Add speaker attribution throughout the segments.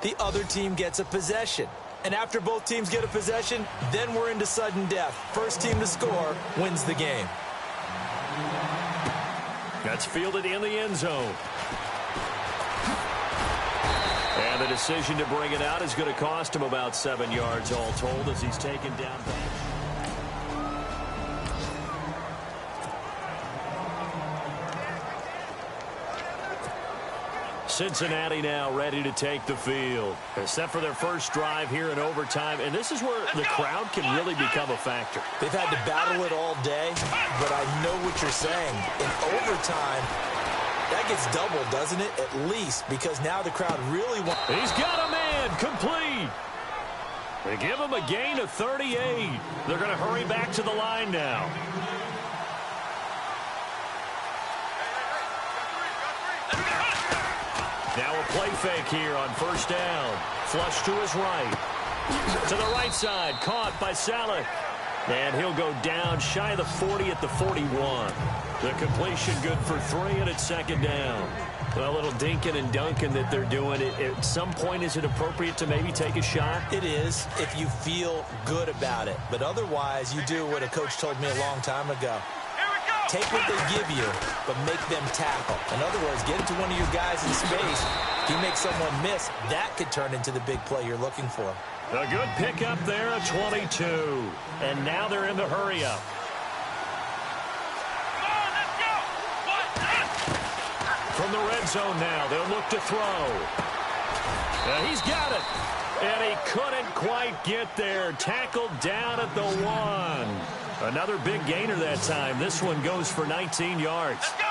Speaker 1: the other team gets a possession. And after both teams get a possession, then we're into sudden death. First team to score wins the game.
Speaker 2: That's fielded in the end zone. And the decision to bring it out is going to cost him about 7 yards all told as he's taken down back. Cincinnati now ready to take the field. They're set for their first drive here in overtime, and this is where the crowd can really become a factor.
Speaker 1: They've had to battle it all day, but I know what you're saying. In overtime, that gets doubled, doesn't it? At least, because now the crowd really wants...
Speaker 2: He's got a man, complete. They give him a gain of 38. They're going to hurry back to the line now. Now a play fake here on first down. Flush to his right. To the right side. Caught by Saleh. And he'll go down shy of the 40 at the 41. The completion good for 3, and it's second down. A little dinking and dunking that they're doing. At some point, is it appropriate to maybe take a shot?
Speaker 1: It is if you feel good about it. But otherwise, you do what a coach told me a long time ago. Take what they give you, but make them tackle. In other words, get into one of your guys in space. If you make someone miss, that could turn into the big play you're looking for.
Speaker 2: A good pickup there at 22. And now they're in the hurry-up. From the red zone now, they'll look to throw. He's got it. And he couldn't quite get there. Tackled down at the 1. Another big gainer that time. This one goes for 19 yards.
Speaker 3: Let's go.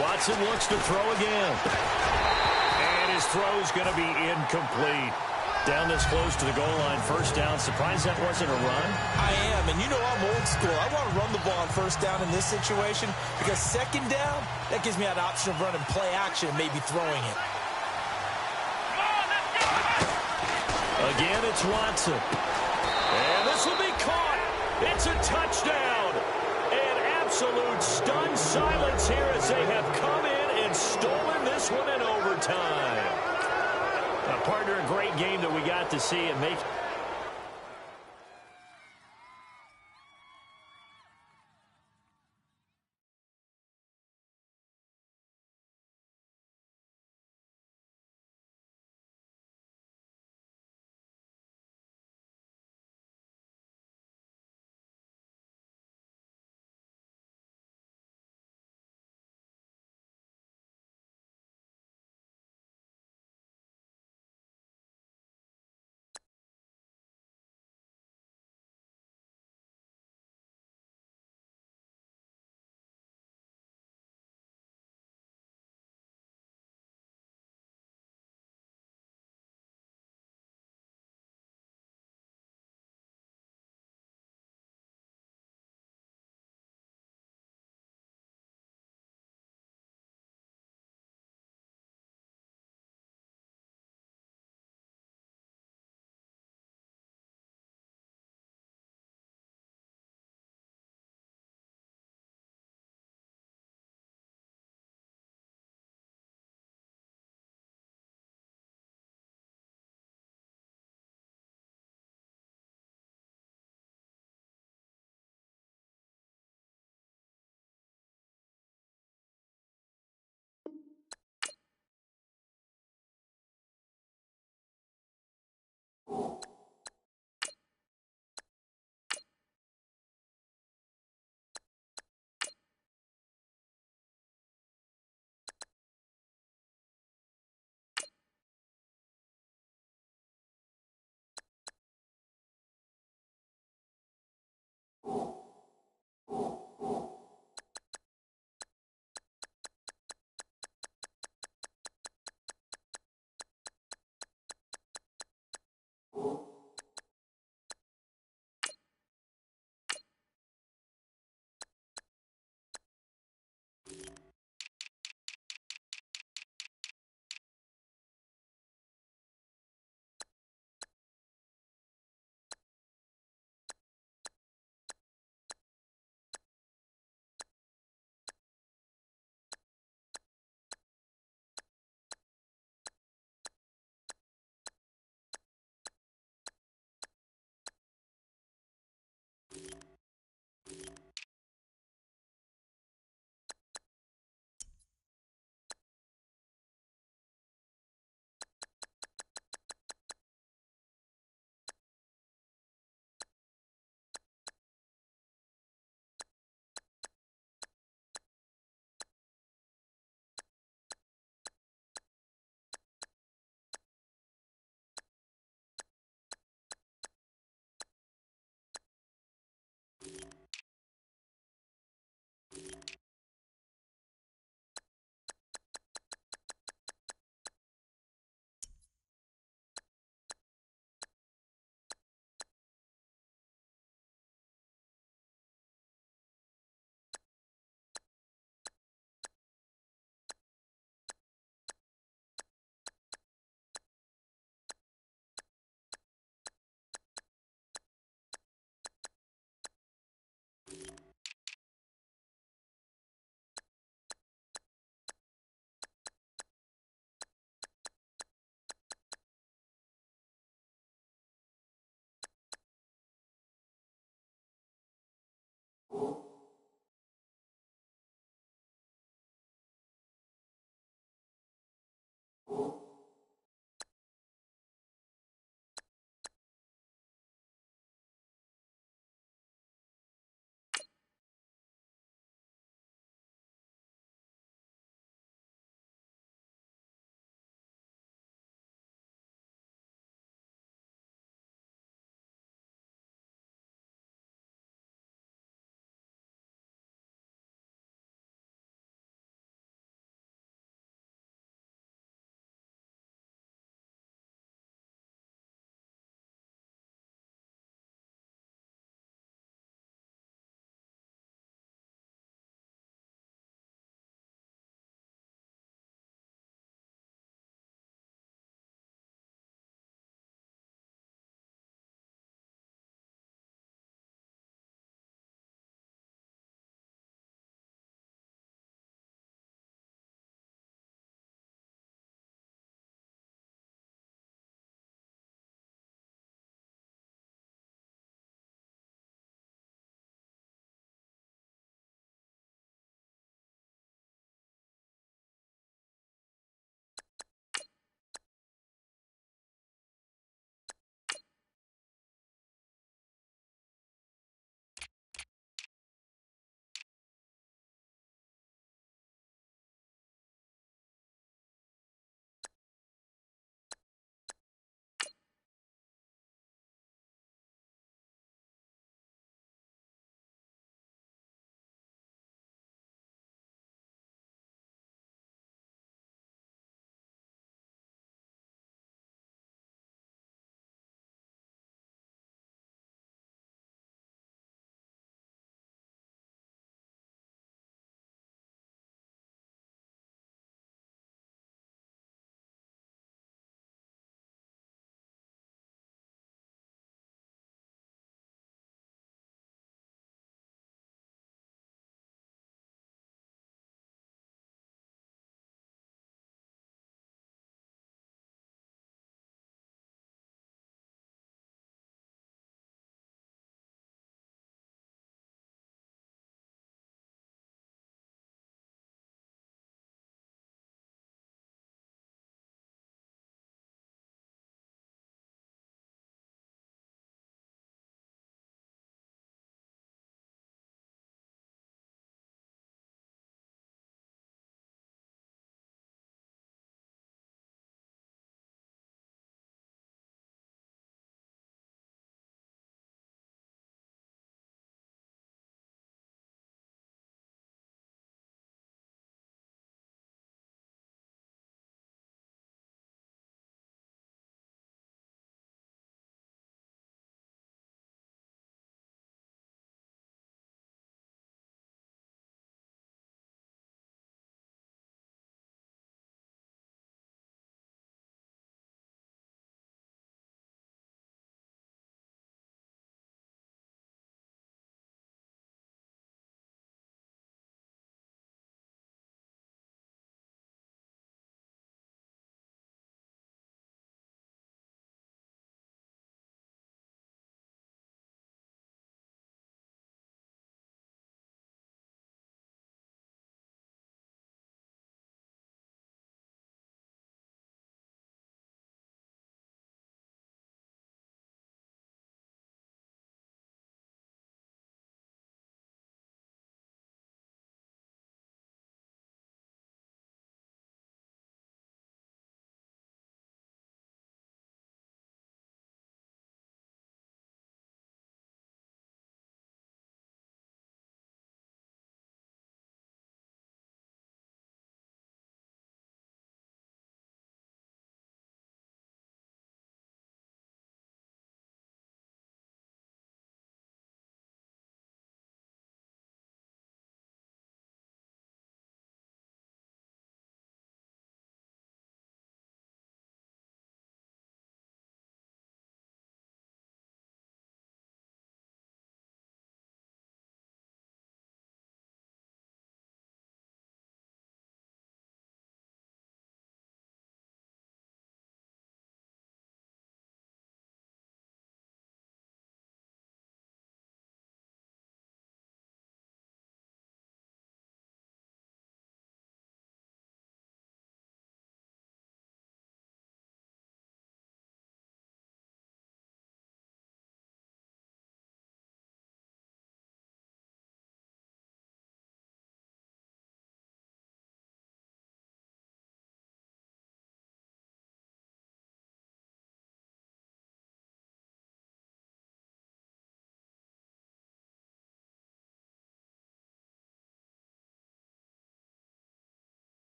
Speaker 2: Watson looks to throw again. And his throw's going to be incomplete. Down this close to the goal line, first down. Surprised that wasn't a run?
Speaker 1: I am, and you know I'm old school. I want to run the ball on first down in this situation because second down, that gives me an option of running play action and maybe throwing it.
Speaker 2: Again, it's Watson. And this will be caught. It's a touchdown. And absolute stunned silence here as they have come in and stolen this one in overtime. Partner, a great game that we got to see and make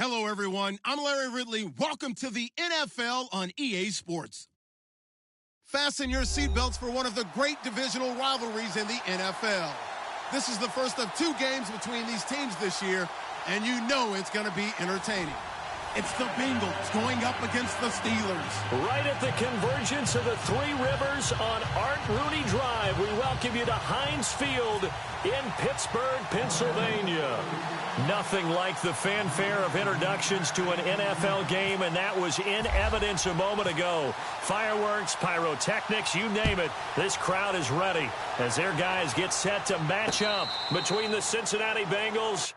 Speaker 3: Hello, everyone. I'm Larry Ridley. Welcome to the NFL on EA Sports. Fasten your seatbelts for one of the great divisional rivalries in the NFL. This is the first of 2 games between these teams this year, and you know it's going to be entertaining. It's the Bengals going up against the Steelers.
Speaker 2: Right at the convergence of the 3 rivers on Art Rooney Drive, we welcome you to Heinz Field in Pittsburgh, Pennsylvania. Nothing like the fanfare of introductions to an NFL game, and that was in evidence a moment ago. Fireworks, pyrotechnics, you name it. This crowd is ready as their guys get set to match up between the Cincinnati Bengals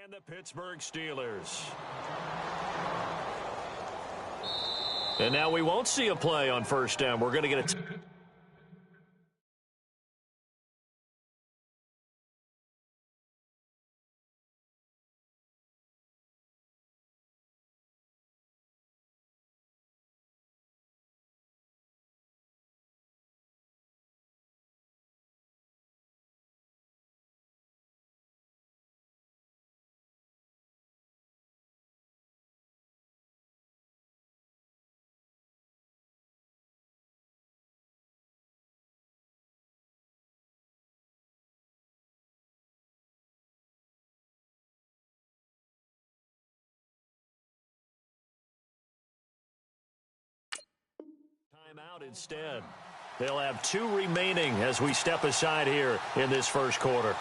Speaker 2: and the Pittsburgh Steelers. And now we won't see a play on first down. We're going to get a timeout instead. They'll have 2 remaining as we step aside here in this first quarter.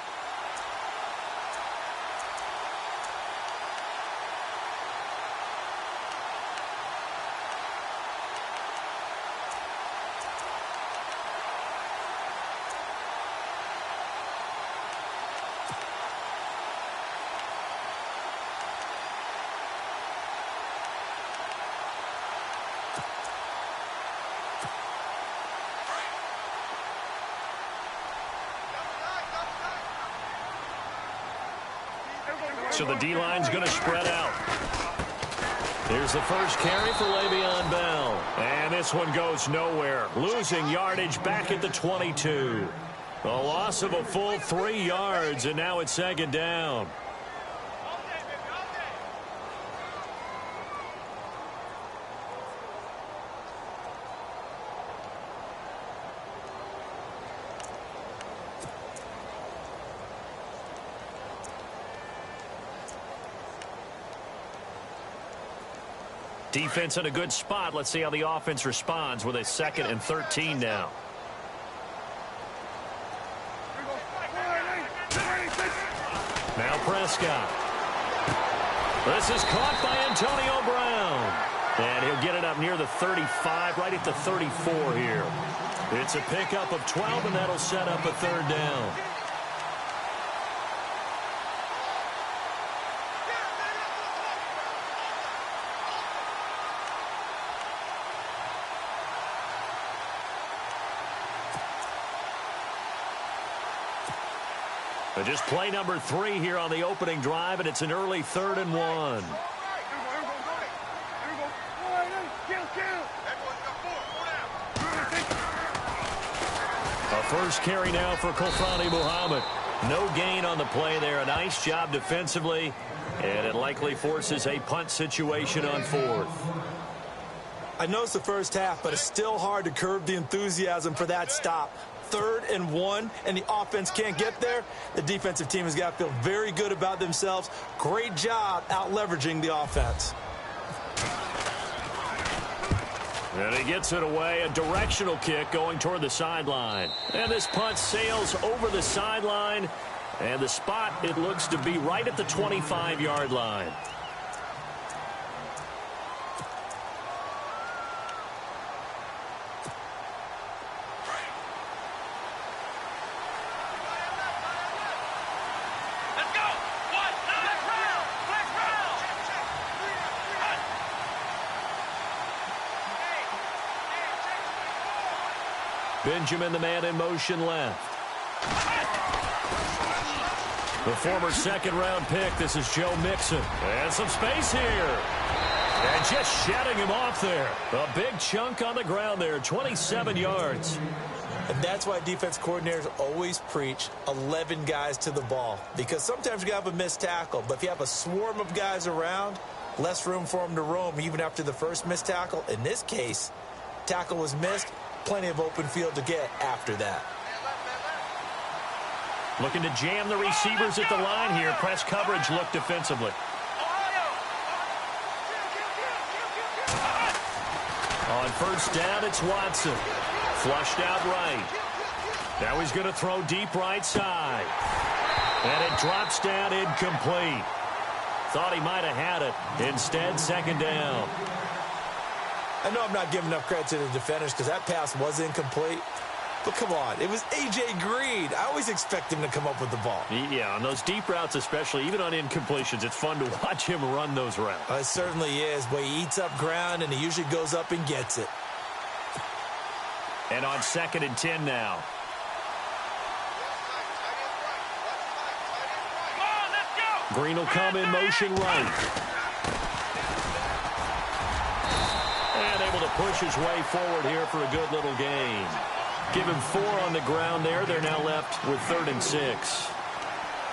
Speaker 2: So the D-line's going to spread out. Here's the first carry for Le'Veon Bell. And this one goes nowhere. Losing yardage back at the 22. A loss of a full 3 yards, and now it's second down. Defense in a good spot. Let's see how the offense responds with a 2nd and 13 now. Now Prescott. This is caught by Antonio Brown. And he'll get it up near the 35, right at the 34 here. It's a pickup of 12, and that'll set up a 3rd down. Just play number 3 here on the opening drive, and it's an early 3rd and 1. A first carry now for Kofani Muhammad. No gain on the play there. A nice job defensively, and it likely forces a punt situation on 4th.
Speaker 1: I know it's the first half, but it's still hard to curb the enthusiasm for that stop. 3rd and 1, and the offense can't get there. The defensive team has got to feel very good about themselves. Great job out leveraging the offense.
Speaker 2: And he gets it away. A directional kick going toward the sideline. And this punt sails over the sideline. And the spot, it looks to be right at the 25-yard line. Benjamin, the man in motion left. The former second-round pick, this is Joe Mixon. And some space here. And just shutting him off there. A big chunk on the ground there, 27 yards.
Speaker 1: And that's why defense coordinators always preach 11 guys to the ball. Because sometimes you have a missed tackle, but if you have a swarm of guys around, less room for them to roam even after the first missed tackle. In this case, tackle was missed, plenty of open field to get after that.
Speaker 2: Looking to jam the receivers at the line here. Press coverage look defensively. On first down, it's Watson. Flushed out right. Now he's going to throw deep right side. And it drops down incomplete. Thought he might have had it. Instead, second down.
Speaker 1: I know I'm not giving enough credit to the defenders because that pass was incomplete. But come on, it was A.J. Green. I always expect him to come up with the ball.
Speaker 2: Yeah, on those deep routes especially, even on incompletions, it's fun to watch him run those routes.
Speaker 1: It certainly is, but he eats up ground, and he usually goes up and gets it.
Speaker 2: And on 2nd and 10 now. Green will come in motion right. And able to push his way forward here for a good little gain. Give him 4 on the ground there. They're now left with 3rd and 6.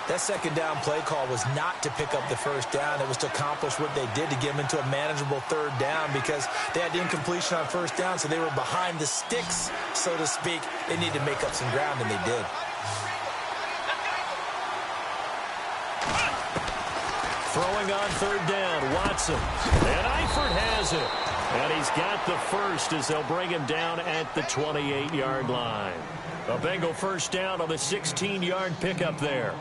Speaker 1: That second down play call was not to pick up the first down. It was to accomplish what they did to get them into a manageable 3rd down because they had incompletion on first down, so they were behind the sticks, so to speak. They needed to make up some ground, and they did.
Speaker 2: Throwing on 3rd down, Watson. And Eifert has it. And he's got the first as they'll bring him down at the 28-yard line. A Bengal first down on the 16-yard pickup there.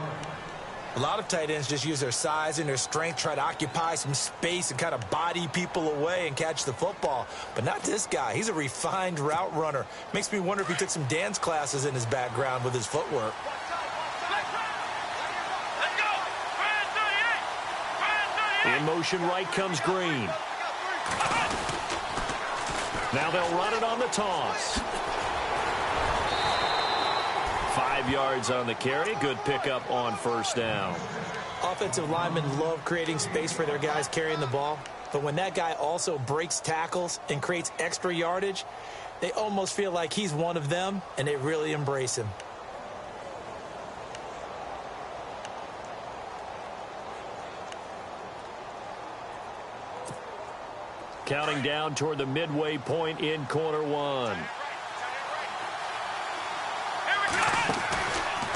Speaker 1: A lot of tight ends just use their size and their strength, try to occupy some space and kind of body people away and catch the football. But not this guy. He's a refined route runner. Makes me wonder if he took some dance classes in his background with his footwork.
Speaker 2: In motion right comes Green. Now they'll run it on the toss. 5 yards on the carry. Good pickup on first down.
Speaker 1: Offensive linemen love creating space for their guys carrying the ball. But when that guy also breaks tackles and creates extra yardage, they almost feel like he's one of them, and they really embrace him.
Speaker 2: Counting down toward the midway point in quarter 1.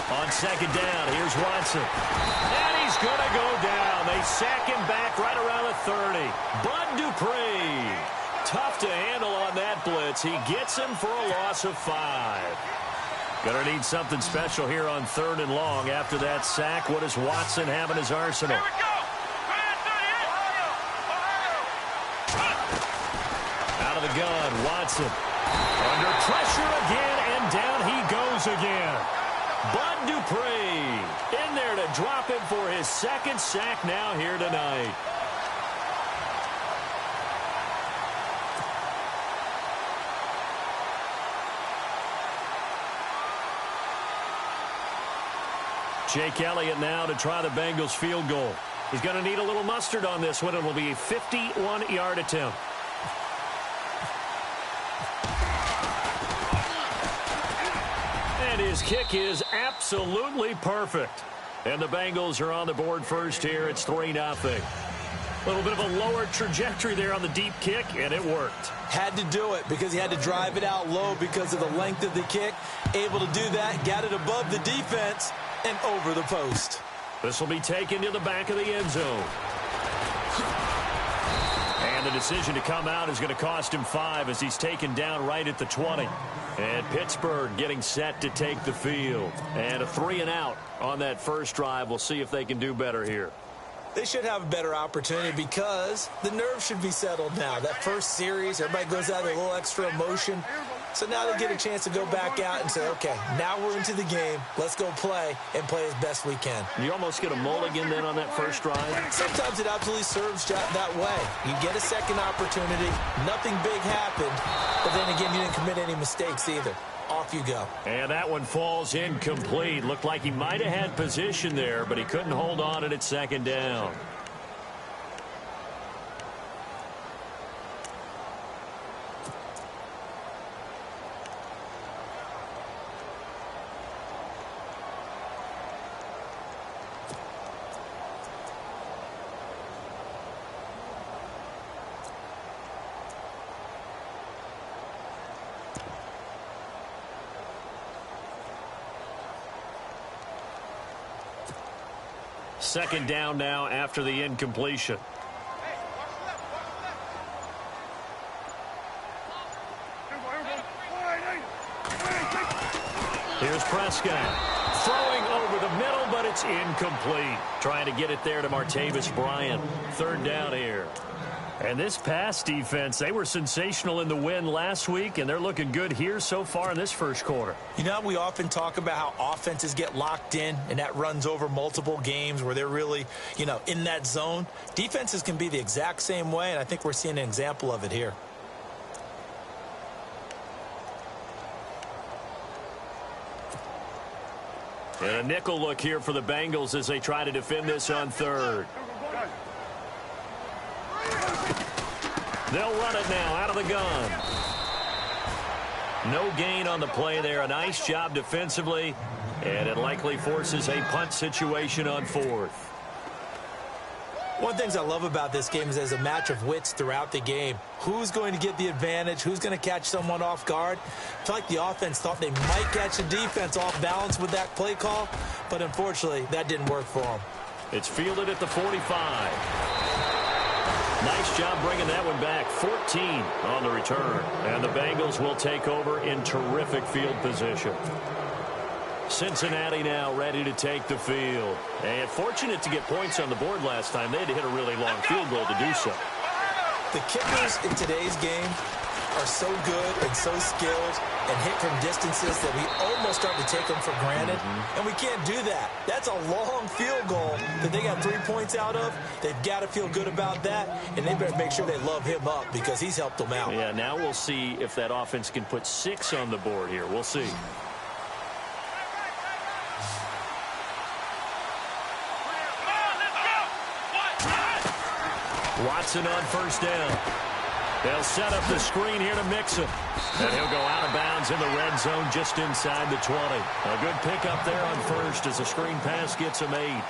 Speaker 2: On 2nd down, here's Watson. And he's going to go down. They sack him back right around the 30. Bud Dupree. Tough to handle on that blitz. He gets him for a loss of 5. Going to need something special here on 3rd and long after that sack. What does Watson have in his arsenal? The gun, Watson. Under pressure again, and down he goes again. Bud Dupree in there to drop him for his 2nd sack now here tonight. Jake Elliott now to try the Bengals field goal. He's going to need a little mustard on this one. It will be a 51-yard attempt. And his kick is absolutely perfect. And the Bengals are on the board first here. It's 3-0. A little bit of a lower trajectory there on the deep kick, and it worked.
Speaker 1: Had to do it because he had to drive it out low because of the length of the kick. Able to do that, got it above the defense and over the post.
Speaker 2: This will be taken to the back of the end zone. And the decision to come out is going to cost him 5 as he's taken down right at the 20. And Pittsburgh getting set to take the field. And a 3-and-out on that first drive. We'll see if they can do better here.
Speaker 1: They should have a better opportunity because the nerves should be settled now. That first series, everybody goes out with a little extra emotion. So now they get a chance to go back out and say, okay, now we're into the game. Let's go play and play as best we can.
Speaker 2: You almost get a mulligan then on that first drive?
Speaker 1: Sometimes it absolutely serves that way. You get a second opportunity. Nothing big happened. But then again, you didn't commit any mistakes either. off you go.
Speaker 2: And that one falls incomplete. Looked like he might have had position there, but he couldn't hold on at second down. Second down now after the incompletion. Here's Prescott. Throwing over the middle, but it's incomplete. Trying to get it there to Martavis Bryant. Third down here. And this pass defense, they were sensational in the win last week, and they're looking good here so far in this first quarter.
Speaker 1: You know, we often talk about how offenses get locked in, and that runs over multiple games where they're really, you know, in that zone. Defenses can be the exact same way, and I think we're seeing an example of it here.
Speaker 2: And a nickel look here for the Bengals as they try to defend this on third. They'll run it now out of the gun. No gain on the play there. A nice job defensively, and it likely forces a punt situation on fourth.
Speaker 1: One of the things I love about this game is there's a match of wits throughout the game. Who's going to get the advantage? Who's going to catch someone off guard? I feel like the offense thought they might catch the defense off balance with that play call, but unfortunately, that didn't work for them.
Speaker 2: It's fielded at the 45. Nice job bringing that one back. 14 on the return. And the Bengals will take over in terrific field position. Cincinnati now ready to take the field. And fortunate to get points on the board last time. They had to hit a really long field goal to do so.
Speaker 1: The kickers in today's game are so good and so skilled and hit from distances that we almost start to take them for granted. And we can't do that. That's a long field goal that they got 3 points out of. They've got to feel good about that, and they better make sure they love him up because he's helped them out.
Speaker 2: Yeah, now we'll see if that offense can put 6 on the board here. We'll see. Watson on first down. They'll set up the screen here to Mixon. And he'll go out of bounds in the red zone just inside the 20. A good pickup there on first as the screen pass gets him 8.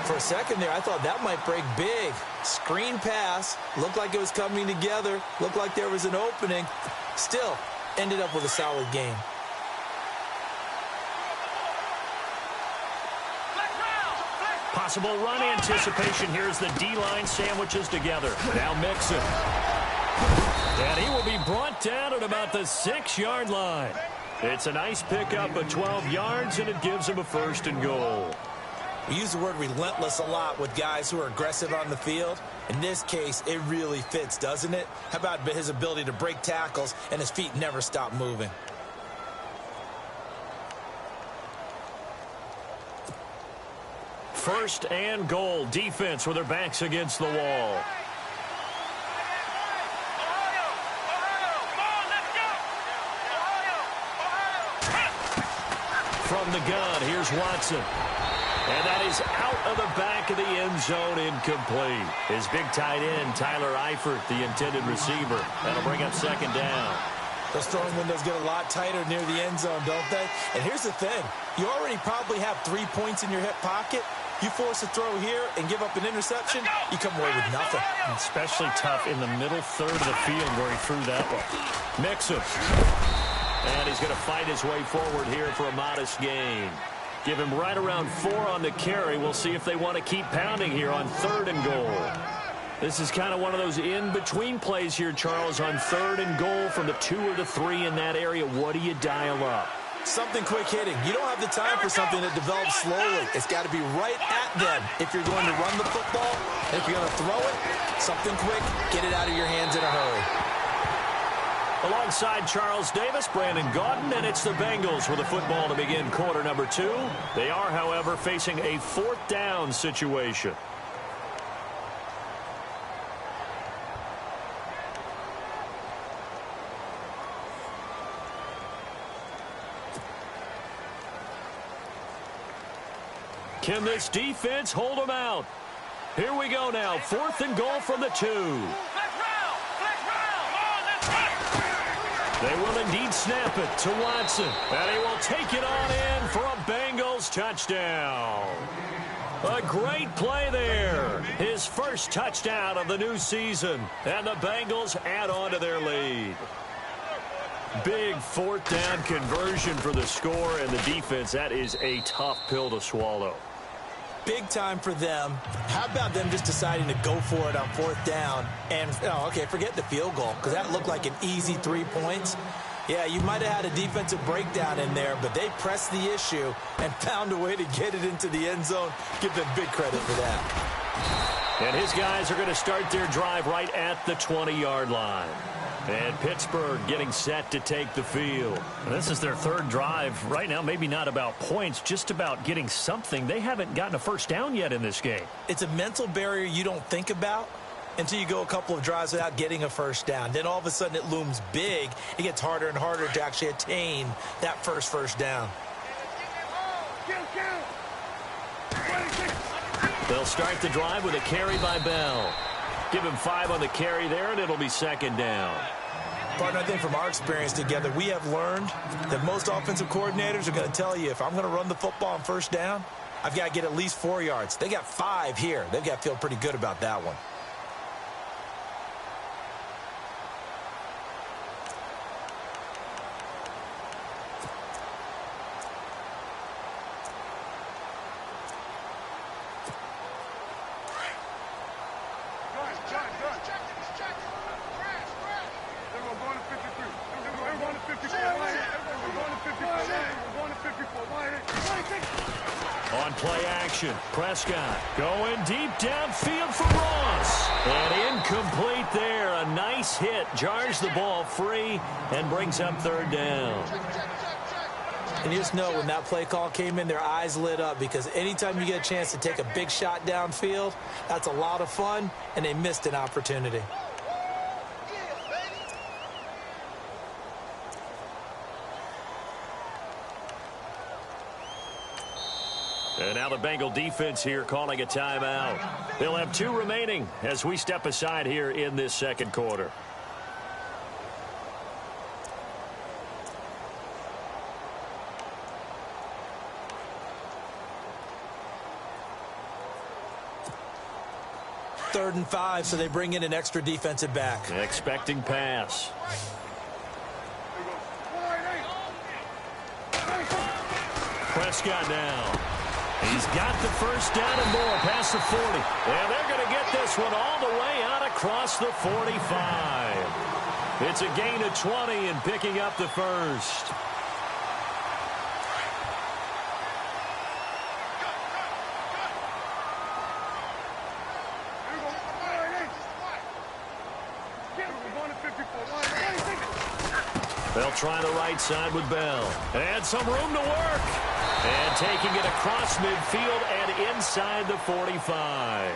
Speaker 1: For a second there, I thought that might break big. Screen pass. Looked like it was coming together. Looked like there was an opening. Still, ended up with a solid game.
Speaker 2: Possible run anticipation here as the D-line sandwiches together. Now Mixon. And he will be brought down at about the 6-yard line. It's a nice pickup of 12 yards, and it gives him a 1st and goal.
Speaker 1: We use the word relentless a lot with guys who are aggressive on the field. In this case, it really fits, doesn't it? How about his ability to break tackles and his feet never stop moving?
Speaker 2: First and goal. Defense with their backs against the wall. From the gun, here's Watson. And that is out of the back of the end zone, incomplete. His big tight end, Tyler Eifert, the intended receiver. That'll bring up second down.
Speaker 1: Those throwing windows get a lot tighter near the end zone, don't they? And here's the thing. You already probably have 3 points in your hip pocket. You force a throw here and give up an interception, you come away with nothing.
Speaker 2: Especially tough in the middle third of the field where he threw that one. Mixon. And he's going to fight his way forward here for a modest gain. Give him right around 4 on the carry. We'll see if they want to keep pounding here on 3rd and goal. This is kind of one of those in-between plays here, Charles, on 3rd and goal from the 2 or the 3 in that area. What do you dial up?
Speaker 1: Something quick hitting. You don't have the time for something that develops slowly. It's got to be right at them if you're going to run the football. And if you're going to throw it, something quick, get it out of your hands in a hurry.
Speaker 2: Alongside Charles Davis, Brandon Gaudin, and it's the Bengals with the football to begin quarter number 2. They are, however, facing a 4th down situation. Can this defense hold them out? Here we go now. 4th and goal from the 2. They will indeed snap it to Watson. And he will take it on in for a Bengals touchdown. A great play there. His first touchdown of the new season. And the Bengals add on to their lead. Big 4th down conversion for the score and the defense. That is a tough pill to swallow.
Speaker 1: Big time for them. How about them just deciding to go for it on 4th down? And, okay, forget the field goal, because that looked like an easy 3 points. Yeah, you might have had a defensive breakdown in there, but they pressed the issue and found a way to get it into the end zone. Give them big credit for that.
Speaker 2: And his guys are going to start their drive right at the 20-yard line. And Pittsburgh getting set to take the field.
Speaker 4: And this is their 3rd drive. Right now, maybe not about points, just about getting something. They haven't gotten a first down yet in this game.
Speaker 1: It's a mental barrier you don't think about until you go a couple of drives without getting a first down. Then all of a sudden it looms big. It gets harder and harder to actually attain that first down.
Speaker 2: They'll start the drive with a carry by Bell. Give him 5 on the carry there, and it'll be 2nd down.
Speaker 1: Partner, I think from our experience together, we have learned that most offensive coordinators are going to tell you, if I'm going to run the football on 1st down, I've got to get at least 4 yards. They got 5 here. They've got to feel pretty good about that one.
Speaker 2: On play action, Prescott going deep downfield for Ross. And incomplete there. A nice hit. Jars the ball free and brings up 3rd down.
Speaker 1: And you just know when that play call came in, their eyes lit up, because anytime you get a chance to take a big shot downfield, that's a lot of fun, and they missed an opportunity.
Speaker 2: And now the Bengal defense here calling a timeout. They'll have 2 remaining as we step aside here in this 2nd quarter.
Speaker 1: Third and 5, so they bring in an extra defensive back.
Speaker 2: Expecting pass. Prescott now. He's got the first down and more past the 40. And they're going to get this one all the way out across the 45. It's a gain of 20 and picking up the first. They'll try the right side with Bell. And some room to work. And taking it across midfield and inside the 45.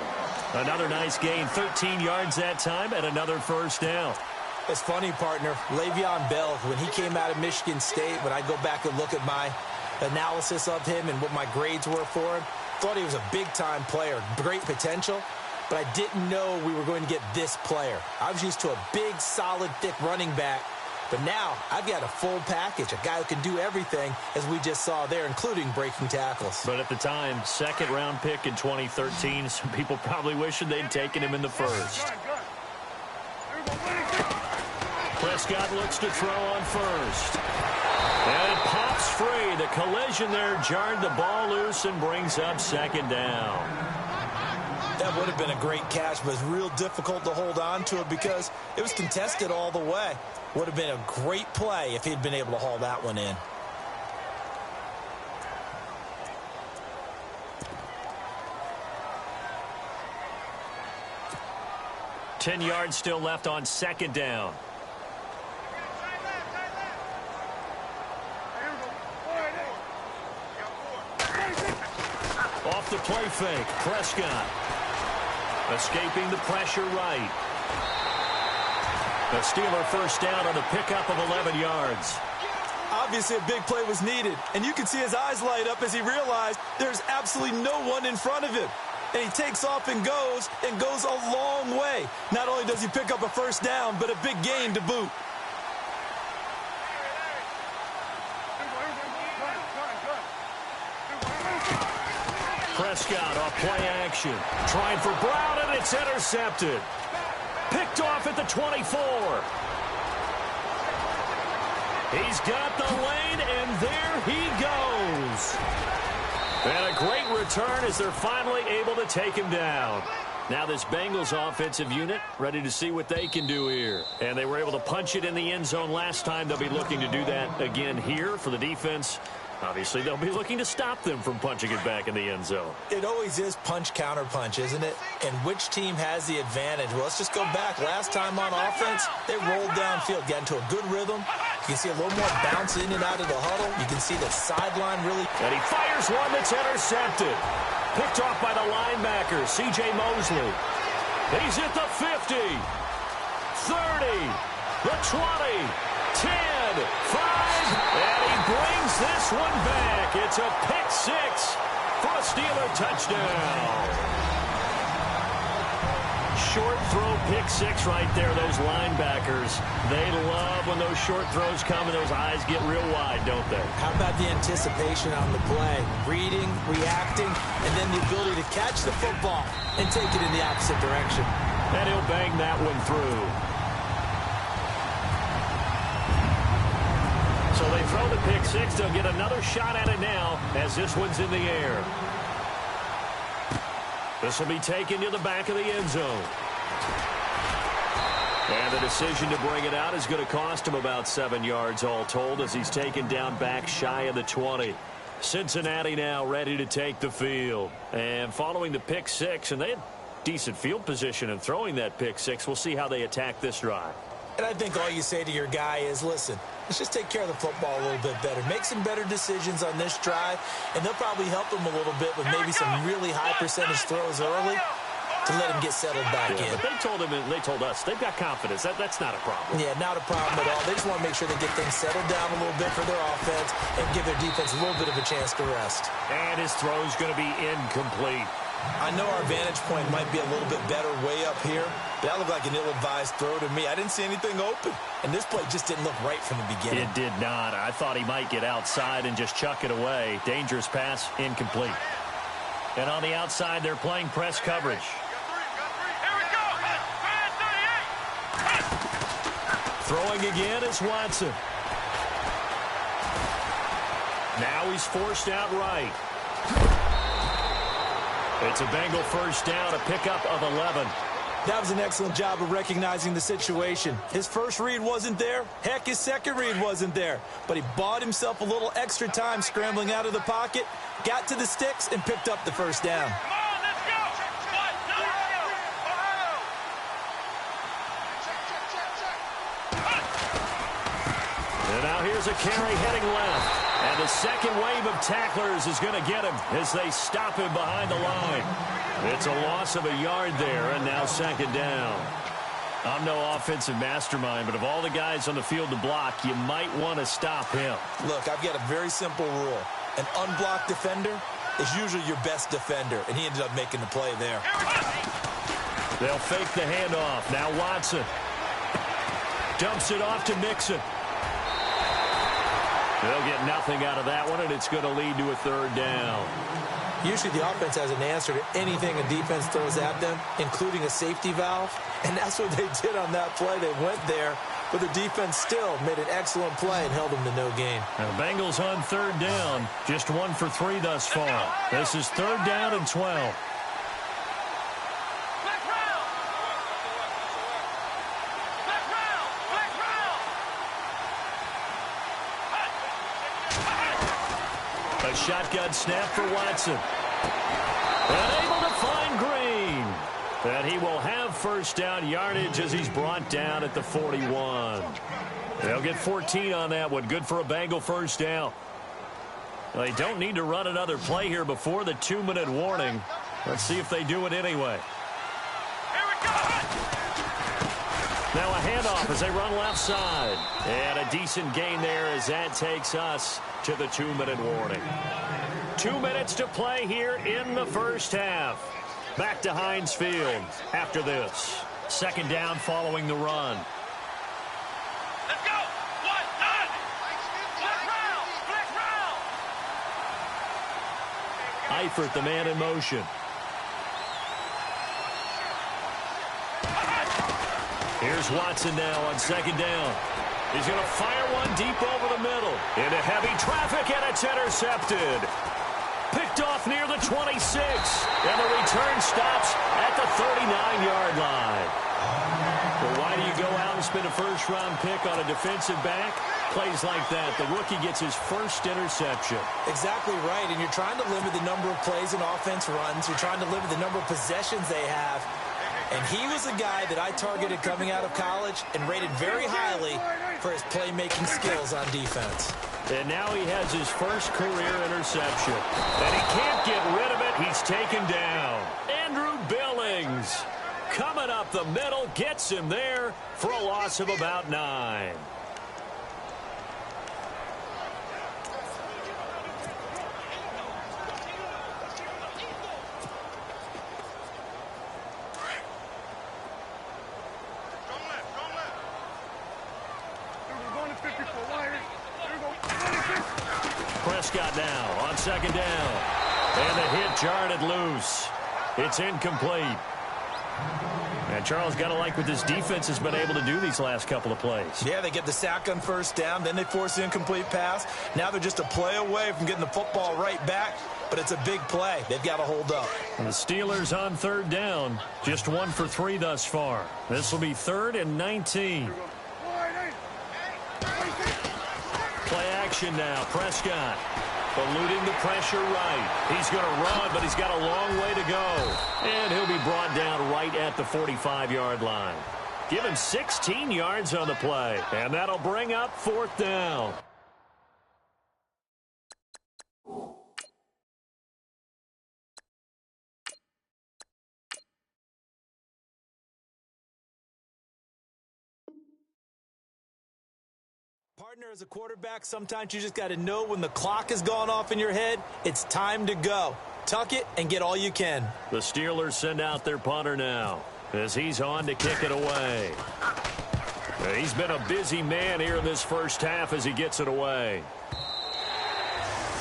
Speaker 2: Another nice gain, 13 yards that time, and another first down.
Speaker 1: It's funny, partner. Le'Veon Bell, when he came out of Michigan State, when I go back and look at my analysis of him and what my grades were for him, thought he was a big-time player, great potential, but I didn't know we were going to get this player. I was used to a big, solid, thick running back. But now I've got a full package, a guy who can do everything, as we just saw there, including breaking tackles.
Speaker 2: But at the time, 2nd-round pick in 2013, some people probably wishing they'd taken him in the 1st. Prescott looks to throw on 1st. And it pops free. The collision there jarred the ball loose and brings up 2nd down.
Speaker 1: That would have been a great catch, but it's real difficult to hold on to it because it was contested all the way. Would have been a great play if he'd been able to haul that one in.
Speaker 2: Ten yards still left on 2nd down. Off the play fake, Prescott. Escaping the pressure right. The Steeler first down on the pickup of 11 yards.
Speaker 1: Obviously, a big play was needed, and you can see his eyes light up as he realized there's absolutely no one in front of him. And he takes off and goes a long way. Not only does he pick up a first down, but a big gain to boot.
Speaker 2: Prescott off play action. Trying for Brown, and it's intercepted. Picked off at the 24. He's got the lane, and there he goes. And a great return as they're finally able to take him down. Now this Bengals offensive unit ready to see what they can do here. And they were able to punch it in the end zone last time. They'll be looking to do that again here for the defense. Obviously, they'll be looking to stop them from punching it back in the end zone.
Speaker 1: It always is punch-counter-punch, isn't it? And which team has the advantage? Well, let's just go back. Last time on offense, they rolled downfield, got into a good rhythm. You can see a little more bounce in and out of the huddle. You can see the sideline really.
Speaker 2: And he fires one that's intercepted. Picked off by the linebacker, C.J. Mosley. He's at the 50, 30, the 20, 10, 5, and he brings this one back. It's a pick six for a Steeler touchdown. Short throw pick six right there. Those linebackers, they love when those short throws come and those eyes get real wide, don't they?
Speaker 1: How about the anticipation on the play? Reading, reacting, and then the ability to catch the football and take it in the opposite direction.
Speaker 2: And he'll bang that one through. So they throw the pick six. They'll get another shot at it now as this one's in the air. This will be taken to the back of the end zone. And the decision to bring it out is going to cost him about 7 yards all told as he's taken down back shy of the 20. Cincinnati now ready to take the field. And following the pick six, and they had decent field position in throwing that pick six. We'll see how they attack this drive.
Speaker 1: And I think all you say to your guy is, listen, let's just take care of the football a little bit better. Make some better decisions on this drive, and they'll probably help him a little bit with maybe some really high percentage throws early to let him get settled back in.
Speaker 2: But they told him, and they told us, they've got confidence. That's not a problem.
Speaker 1: Yeah, not a problem at all. They just want to make sure they get things settled down a little bit for their offense and give their defense a little bit of a chance to rest.
Speaker 2: And his throw's going to be incomplete.
Speaker 1: I know our vantage point might be a little bit better way up here, but that looked like an ill-advised throw to me. I didn't see anything open, and this play just didn't look right from the beginning.
Speaker 2: It did not. I thought he might get outside and just chuck it away. Dangerous pass, incomplete. And on the outside, they're playing press coverage. Throwing again is Watson. Now he's forced out right. It's a Bengal first down, a pickup of 11.
Speaker 1: That was an excellent job of recognizing the situation. His first read wasn't there. Heck, his second read wasn't there. But he bought himself a little extra time scrambling out of the pocket, got to the sticks, and picked up the first down.
Speaker 2: And now here's a carry heading left. And the second wave of tacklers is going to get him as they stop him behind the line. It's a loss of a yard there, and now second down. I'm no offensive mastermind, but of all the guys on the field to block, you might want to stop him.
Speaker 1: Look, I've got a very simple rule. An unblocked defender is usually your best defender, and he ended up making the play there.
Speaker 2: They'll fake the handoff. Now Watson dumps it off to Mixon. They'll get nothing out of that one, and it's going to lead to a third down.
Speaker 1: Usually the offense has an answer to anything a defense throws at them, including a safety valve. And that's what they did on that play. They went there, but the defense still made an excellent play and held them to no gain.
Speaker 2: Now, Bengals on third down, just 1 for 3 thus far. This is third down and 12. A shotgun snap for Watson. And able to find Green. And he will have first down yardage as he's brought down at the 41. They'll get 14 on that one. Good for a Bengal first down. They don't need to run another play here before the 2-minute warning. Let's see if they do it anyway. Now a handoff as they run left side. And a decent gain there as that takes us to the 2-minute warning. 2 minutes to play here in the first half. Back to Heinz Field after this. Second down following the run.
Speaker 5: Let's go. One, done. Flex round.
Speaker 2: Eifert, the man in motion. Here's Watson now on second down. He's going to fire one deep over the middle. Into heavy traffic, and it's intercepted. Picked off near the 26. And the return stops at the 39-yard line. Well, why do you go out and spend a first-round pick on a defensive back? Plays like that. The rookie gets his first interception.
Speaker 1: Exactly right, and you're trying to limit the number of plays and offense runs. You're trying to limit the number of possessions they have. And he was a guy that I targeted coming out of college and rated very highly for his playmaking skills on defense.
Speaker 2: And now he has his first career interception. And he can't get rid of it. He's taken down. Andrew Billings coming up the middle, gets him there for a loss of about 9. Prescott now on second down. And the hit jarred it loose. It's incomplete. And Charles, got to like what this defense has been able to do these last couple of plays.
Speaker 1: Yeah, they get the sack on first down, then they force the incomplete pass. Now they're just a play away from getting the football right back, but it's a big play. They've got to hold up.
Speaker 2: And the Steelers on third down, just 1 for 3 thus far. This will be 3rd and 19. Play action now. Prescott eluding the pressure right. He's going to run, but he's got a long way to go. And he'll be brought down right at the 45-yard line. Give him 16 yards on the play. And that'll bring up 4th down.
Speaker 1: Partner, as a quarterback, sometimes you just got to know when the clock has gone off in your head, it's time to go. Tuck it and get all you can.
Speaker 2: The Steelers send out their punter now as he's on to kick it away. He's been a busy man here in this first half as he gets it away.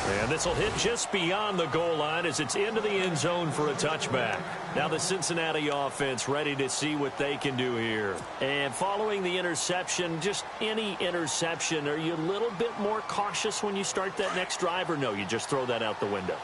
Speaker 2: And this will hit just beyond the goal line as it's into the end zone for a touchback. Now the Cincinnati offense ready to see what they can do here. And following the interception, just any interception, are you a little bit more cautious when you start that next drive, or no, you just throw that out the window?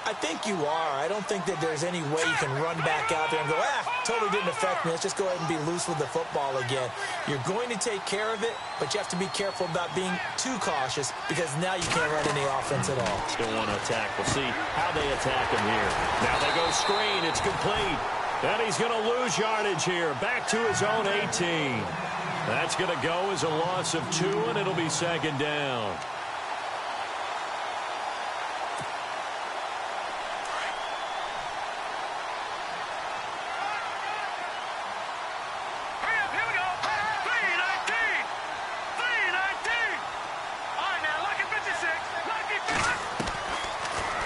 Speaker 1: I think you are. I don't think that there's any way you can run back out there and go, totally didn't affect me. Let's just go ahead and be loose with the football again. You're going to take care of it, but you have to be careful about being too cautious because now you can't run any offense at all.
Speaker 2: Still want to attack. We'll see how they attack him here. Now they go screen. It's complete. And he's going to lose yardage here. Back to his own 18. That's going to go as a loss of 2, and it'll be second down.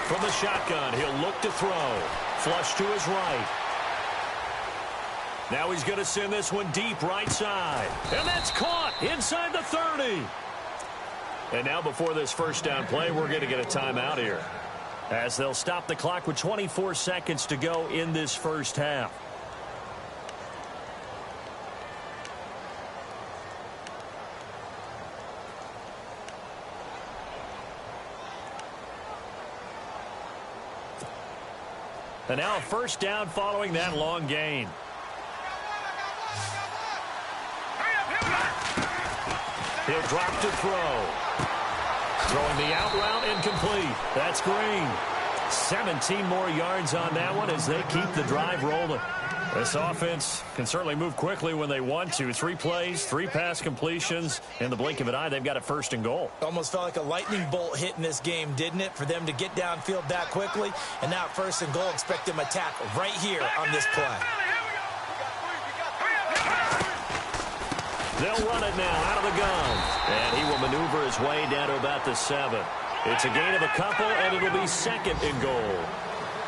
Speaker 2: From the shotgun, he'll look to throw. Flush to his right. Now he's going to send this one deep right side. And that's caught inside the 30. And now before this first down play, we're going to get a timeout here, as they'll stop the clock with 24 seconds to go in this first half. And now a first down following that long gain. He'll drop to throw. Throwing the out route incomplete. That's Green. 17 more yards on that one as they keep the drive rolling. This offense can certainly move quickly when they want to. 3 plays, 3 pass completions. In the blink of an eye, they've got a first and goal.
Speaker 1: Almost felt like a lightning bolt hit in this game, didn't it? For them to get downfield that quickly. And now first and goal, expect them to attack right here on this play.
Speaker 2: They'll run it now out of the gun. And he will maneuver his way down to about the 7. It's a gain of a couple, and it'll be 2nd and goal.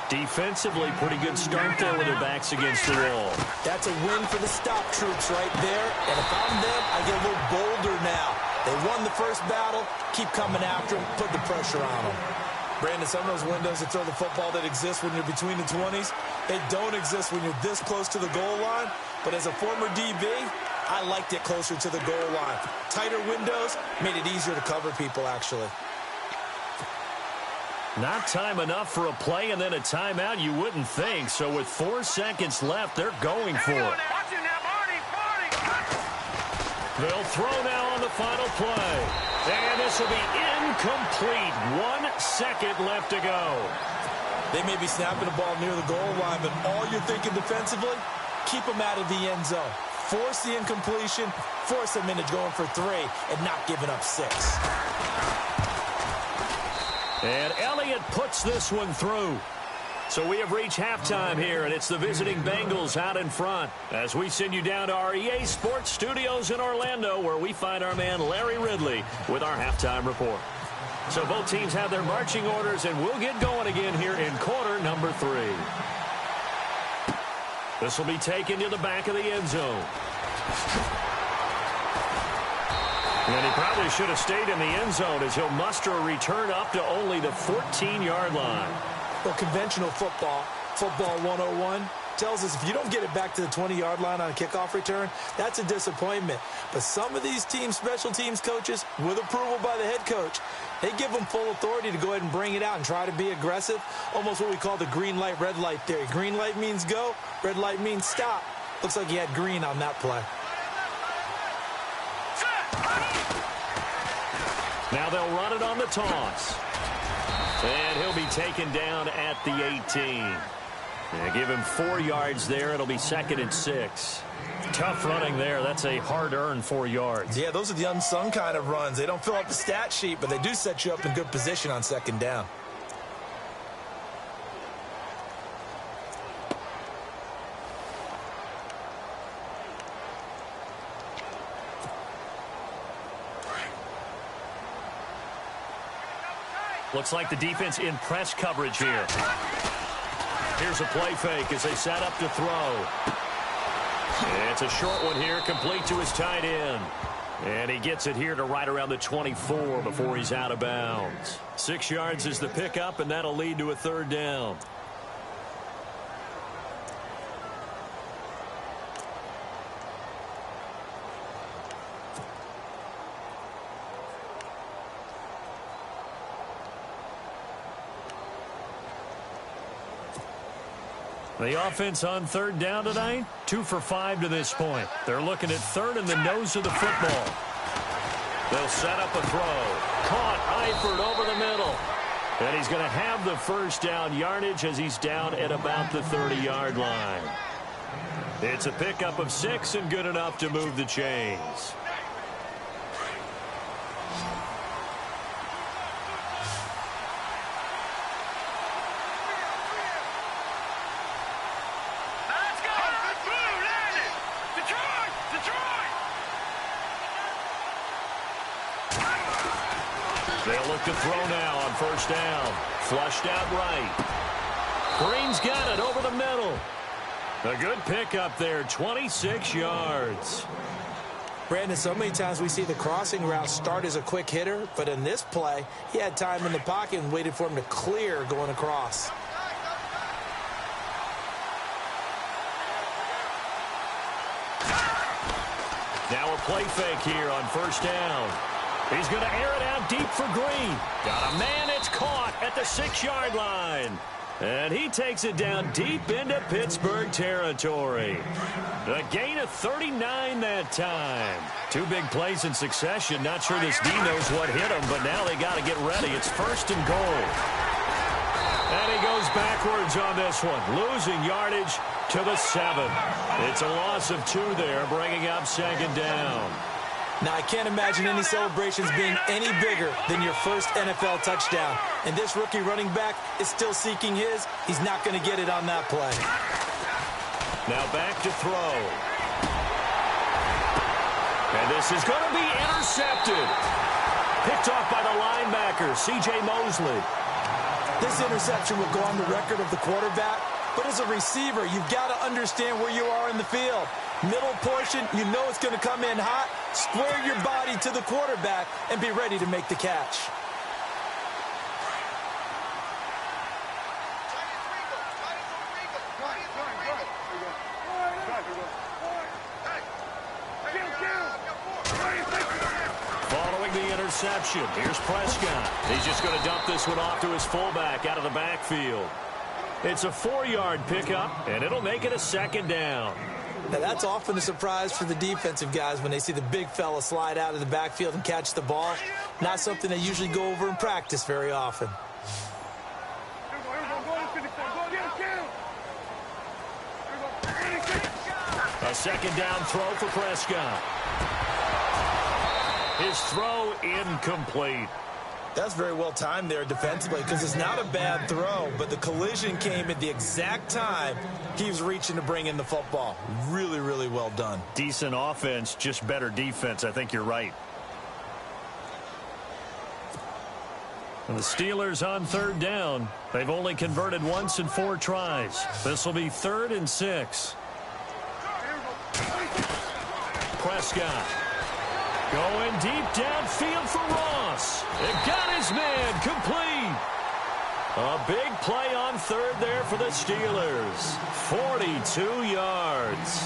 Speaker 2: Defensively, pretty good start there with their backs against the wall.
Speaker 1: That's a win for the stop troops right there. And if I'm them, I get a little bolder now. They won the first battle. Keep coming after them. Put the pressure on them. Brandon, some of those windows to throw the football that exist when you're between the 20s, they don't exist when you're this close to the goal line. But as a former DB, I liked it closer to the goal line. Tighter windows made it easier to cover people, actually.
Speaker 2: Not time enough for a play and then a timeout, you wouldn't think. So with 4 seconds left, they're going for it. They'll throw now on the final play. And this will be incomplete. 1 second left to go.
Speaker 1: They may be snapping the ball near the goal line, but all you're thinking defensively, keep them out of the end zone. Force the incompletion, force them into going for 3, and not giving up 6.
Speaker 2: And Elliott puts this one through. So we have reached halftime here, and it's the visiting Bengals out in front as we send you down to our EA Sports Studios in Orlando, where we find our man Larry Ridley with our halftime report. So both teams have their marching orders, and we'll get going again here in quarter number 3. This will be taken to the back of the end zone. And he probably should have stayed in the end zone as he'll muster a return up to only the 14-yard line.
Speaker 1: Well, conventional football 101, tells us if you don't get it back to the 20-yard line on a kickoff return, that's a disappointment. But some of these teams, special teams coaches, with approval by the head coach, they give them full authority to go ahead and bring it out and try to be aggressive, almost what we call the green light, red light theory. Green light means go, red light means stop. Looks like he had green on that play.
Speaker 2: Now they'll run it on the toss. And he'll be taken down at the 18. And give him 4 yards there. It'll be 2nd and 6. Tough running there. That's a hard-earned 4 yards.
Speaker 1: Yeah, those are the unsung kind of runs. They don't fill up the stat sheet, but they do set you up in good position on 2nd down.
Speaker 2: Looks like the defense in press coverage here. Here's a play fake as they set up to throw. It's a short one here, complete to his tight end. And he gets it here to right around the 24 before he's out of bounds. 6 yards is the pickup, and that'll lead to a 3rd down. The offense on 3rd down tonight, 2 for 5 to this point. They're looking at 3rd and the nose of the football. They'll set up a throw. Caught Eifert over the middle. And he's going to have the 1st down yardage as he's down at about the 30-yard line. It's a pickup of 6 and good enough to move the chains. They'll look to throw now on 1st down. Flushed out right. Green's got it over the middle. A good pickup there, 26 yards.
Speaker 1: Brandon, so many times we see the crossing route start as a quick hitter, but in this play, he had time in the pocket and waited for him to clear going across.
Speaker 2: Now a play fake here on 1st down. He's going to air it out deep for Green. Got a man, it's caught at the 6-yard line. And he takes it down deep into Pittsburgh territory. A gain of 39 that time. 2 big plays in succession. Not sure this D knows what hit him, but now they got to get ready. It's 1st and goal. And he goes backwards on this one, losing yardage to the 7. It's a loss of 2 there, bringing up 2nd down.
Speaker 1: Now, I can't imagine any celebrations being any bigger than your first NFL touchdown. And this rookie running back is still seeking his. He's not going to get it on that play.
Speaker 2: Now back to throw. And this is going to be intercepted. Picked off by the linebacker, C.J. Mosley.
Speaker 1: This interception will go on the record of the quarterback, but as a receiver, you've got to understand where you are in the field. Middle portion, you know it's going to come in hot. Square your body to the quarterback and be ready to make the catch.
Speaker 2: Following the interception, here's Prescott. He's just going to dump this one off to his fullback out of the backfield. It's a 4-yard pickup, and it'll make it a second down.
Speaker 1: Now, that's often a surprise for the defensive guys when they see the big fella slide out of the backfield and catch the ball. Not something they usually go over in practice very often.
Speaker 2: A second down throw for Prescott. His throw incomplete.
Speaker 1: That's very well timed there defensively because it's not a bad throw, but the collision came at the exact time he was reaching to bring in the football. Really, really well done.
Speaker 2: Decent offense, just better defense. I think you're right. And the Steelers on third down. They've only converted once in 4 tries. This will be 3rd and 6. Prescott. Going deep downfield for Ross. It got his man complete. A big play on third there for the Steelers. 42 yards.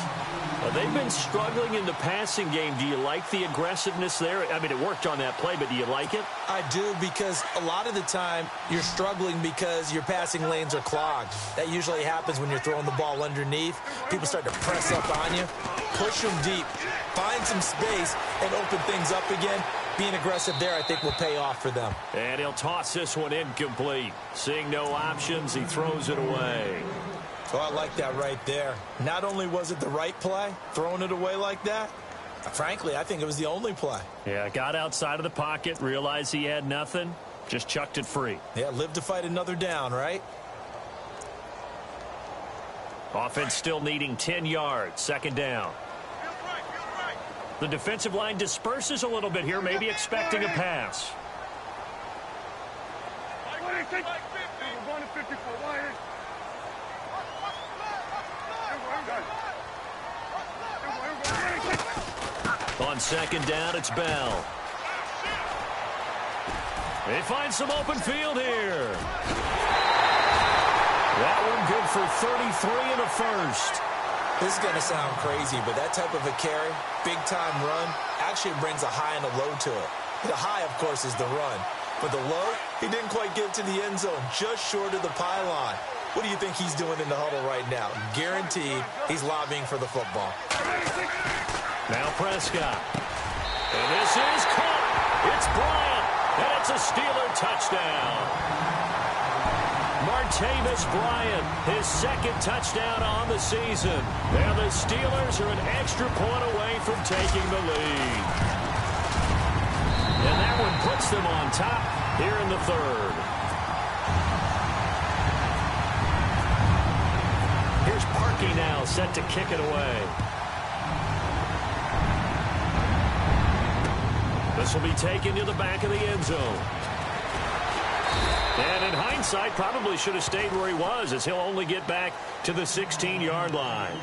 Speaker 2: They've been struggling in the passing game. Do you like the aggressiveness there? I mean, it worked on that play, but do you like it?
Speaker 1: I do, because a lot of the time you're struggling because your passing lanes are clogged. That usually happens when you're throwing the ball underneath. People start to press up on you. Push them deep. Find some space and open things up again. Being aggressive there, I think, will pay off for them.
Speaker 2: And he'll toss this one incomplete. Seeing no options, he throws it away.
Speaker 1: Oh, I like that right there. Not only was it the right play, throwing it away like that, frankly, I think it was the only play.
Speaker 2: Yeah, got outside of the pocket, realized he had nothing, just chucked it free.
Speaker 1: Yeah, live to fight another down, right?
Speaker 2: Offense still needing 10 yards, second down. The defensive line disperses a little bit here, maybe expecting a pass. On second down, it's Bell. They find some open field here. That one good for 33 in the first.
Speaker 1: This is going to sound crazy, but that type of a carry, big-time run, actually brings a high and a low to it. The high, of course, is the run. But the low, he didn't quite get to the end zone, just short of the pylon. What do you think he's doing in the huddle right now? Guaranteed he's lobbying for the football.
Speaker 2: Now Prescott. And this is caught. It's Bryant. And it's a Steeler touchdown. Martavis Bryant, his second touchdown on the season. Now the Steelers are an extra point away from taking the lead. And that one puts them on top here in the third. Here's Parkey now set to kick it away. This will be taken to the back of the end zone. And in hindsight, probably should have stayed where he was, as he'll only get back to the 16-yard line.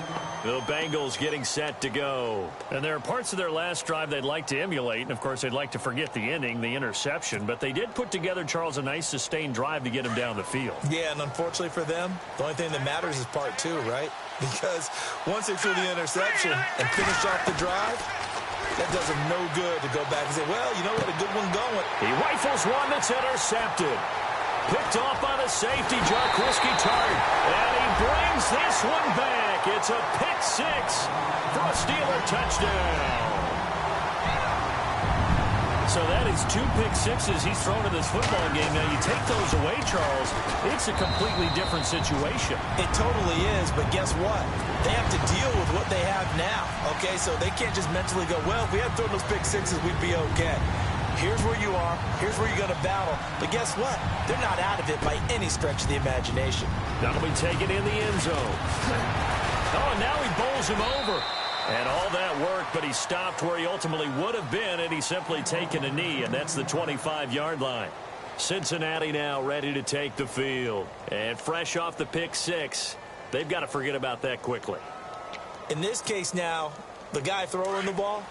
Speaker 2: The Bengals getting set to go. And there are parts of their last drive they'd like to emulate. And, of course, they'd like to forget the ending, the interception. But they did put together, Charles, a nice sustained drive to get him down the field.
Speaker 1: Yeah, and unfortunately for them, the only thing that matters is part 2, right? Because once they threw the interception and finished off the drive, that does them no good to go back and say, well, you know what, a good one going.
Speaker 2: He rifles one that's intercepted. Picked off by the safety, Jarquiski Tart. And he brings this one back. It's a pick 6 for a Steeler touchdown. So that is 2 pick 6s he's thrown in this football game. Now, you take those away, Charles, it's a completely different situation.
Speaker 1: It totally is, but guess what? They have to deal with what they have now, okay? So they can't just mentally go, well, if we had thrown those pick 6s, we'd be okay. Here's where you are. Here's where you're going to battle. But guess what? They're not out of it by any stretch of the imagination.
Speaker 2: That'll be taken in the end zone. Oh, and now he bowls him over.
Speaker 4: And all that work, but he stopped where he ultimately would have been, and he's simply taken a knee, and that's the 25-yard line. Cincinnati now ready to take the field. And fresh off the pick six, they've got to forget about that quickly.
Speaker 1: In this case now, the guy throwing the ball,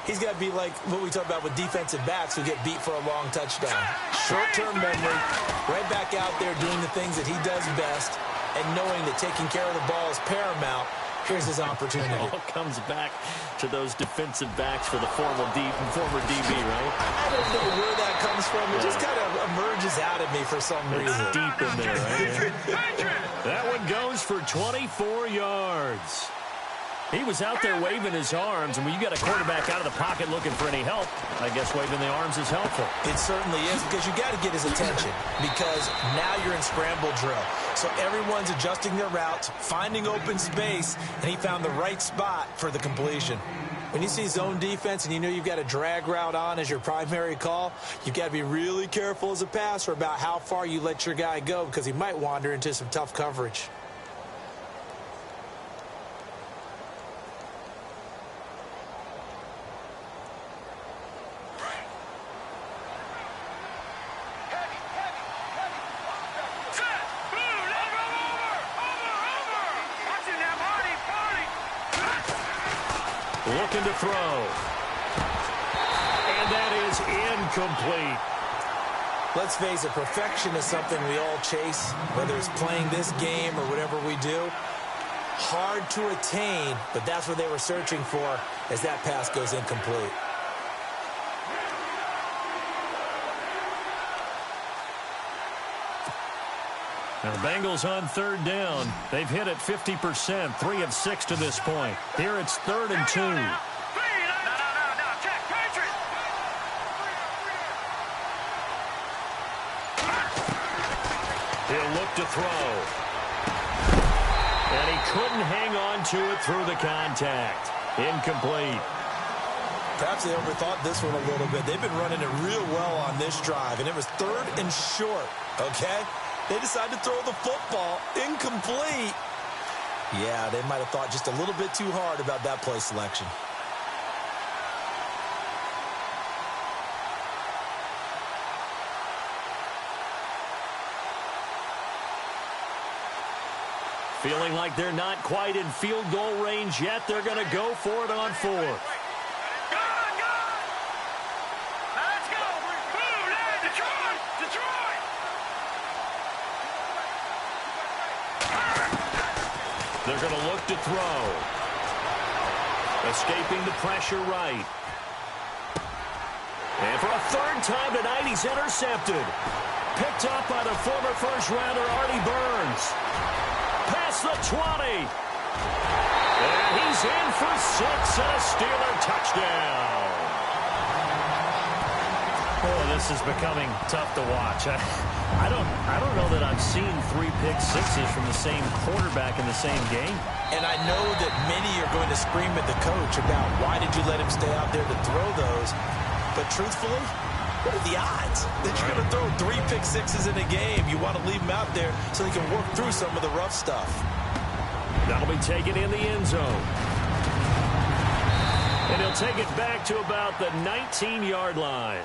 Speaker 1: he's got to be like what we talk about with defensive backs who get beat for a long touchdown. Short-term memory, right back out there doing the things that he does best, and knowing that taking care of the ball is paramount. Here's his opportunity.
Speaker 4: It all comes back to those defensive backs for the former DB, right?
Speaker 1: I don't know where that comes from. It just kind of emerges out of me for some reason.
Speaker 4: It's deep in there, right? That one goes for 24 yards. He was out there waving his arms, and when you got a quarterback out of the pocket looking for any help, I guess waving the arms is helpful.
Speaker 1: It certainly is, because you got to get his attention, because now you're in scramble drill. So everyone's adjusting their routes, finding open space, and he found the right spot for the completion. When you see zone defense and you know you've got a drag route on as your primary call, you've got to be really careful as a passer about how far you let your guy go, because he might wander into some tough coverage.
Speaker 4: Looking to throw. And that is incomplete.
Speaker 1: Let's face it, perfection is something we all chase, whether it's playing this game or whatever we do. Hard to attain, but that's what they were searching for as that pass goes incomplete.
Speaker 4: Now the Bengals on third down. They've hit it 50%, 3 of 6 to this point. Here it's 3rd and 2. He'll look to throw. And he couldn't hang on to it through the contact. Incomplete.
Speaker 1: Perhaps they overthought this one a little bit. They've been running it real well on this drive, and it was 3rd and short, okay? They decided to throw the football incomplete. Yeah, they might have thought just a little bit too hard about that play selection.
Speaker 4: Feeling like they're not quite in field goal range yet. They're going to go for it on 4th. They're going to look to throw. Escaping the pressure right. And for a 3rd time tonight, he's intercepted. Picked up by the former first-rounder Artie Burns. Past the 20. And he's in for 6 and a Steeler touchdown. Oh, this is becoming tough to watch. I don't know that I've seen 3 pick sixes from the same quarterback in the same game.
Speaker 1: And I know that many are going to scream at the coach about why did you let him stay out there to throw those. But truthfully, what are the odds that you're going to throw 3 pick sixes in a game? You want to leave him out there so he can work through some of the rough stuff.
Speaker 4: That'll be taken in the end zone. And he'll take it back to about the 19-yard line.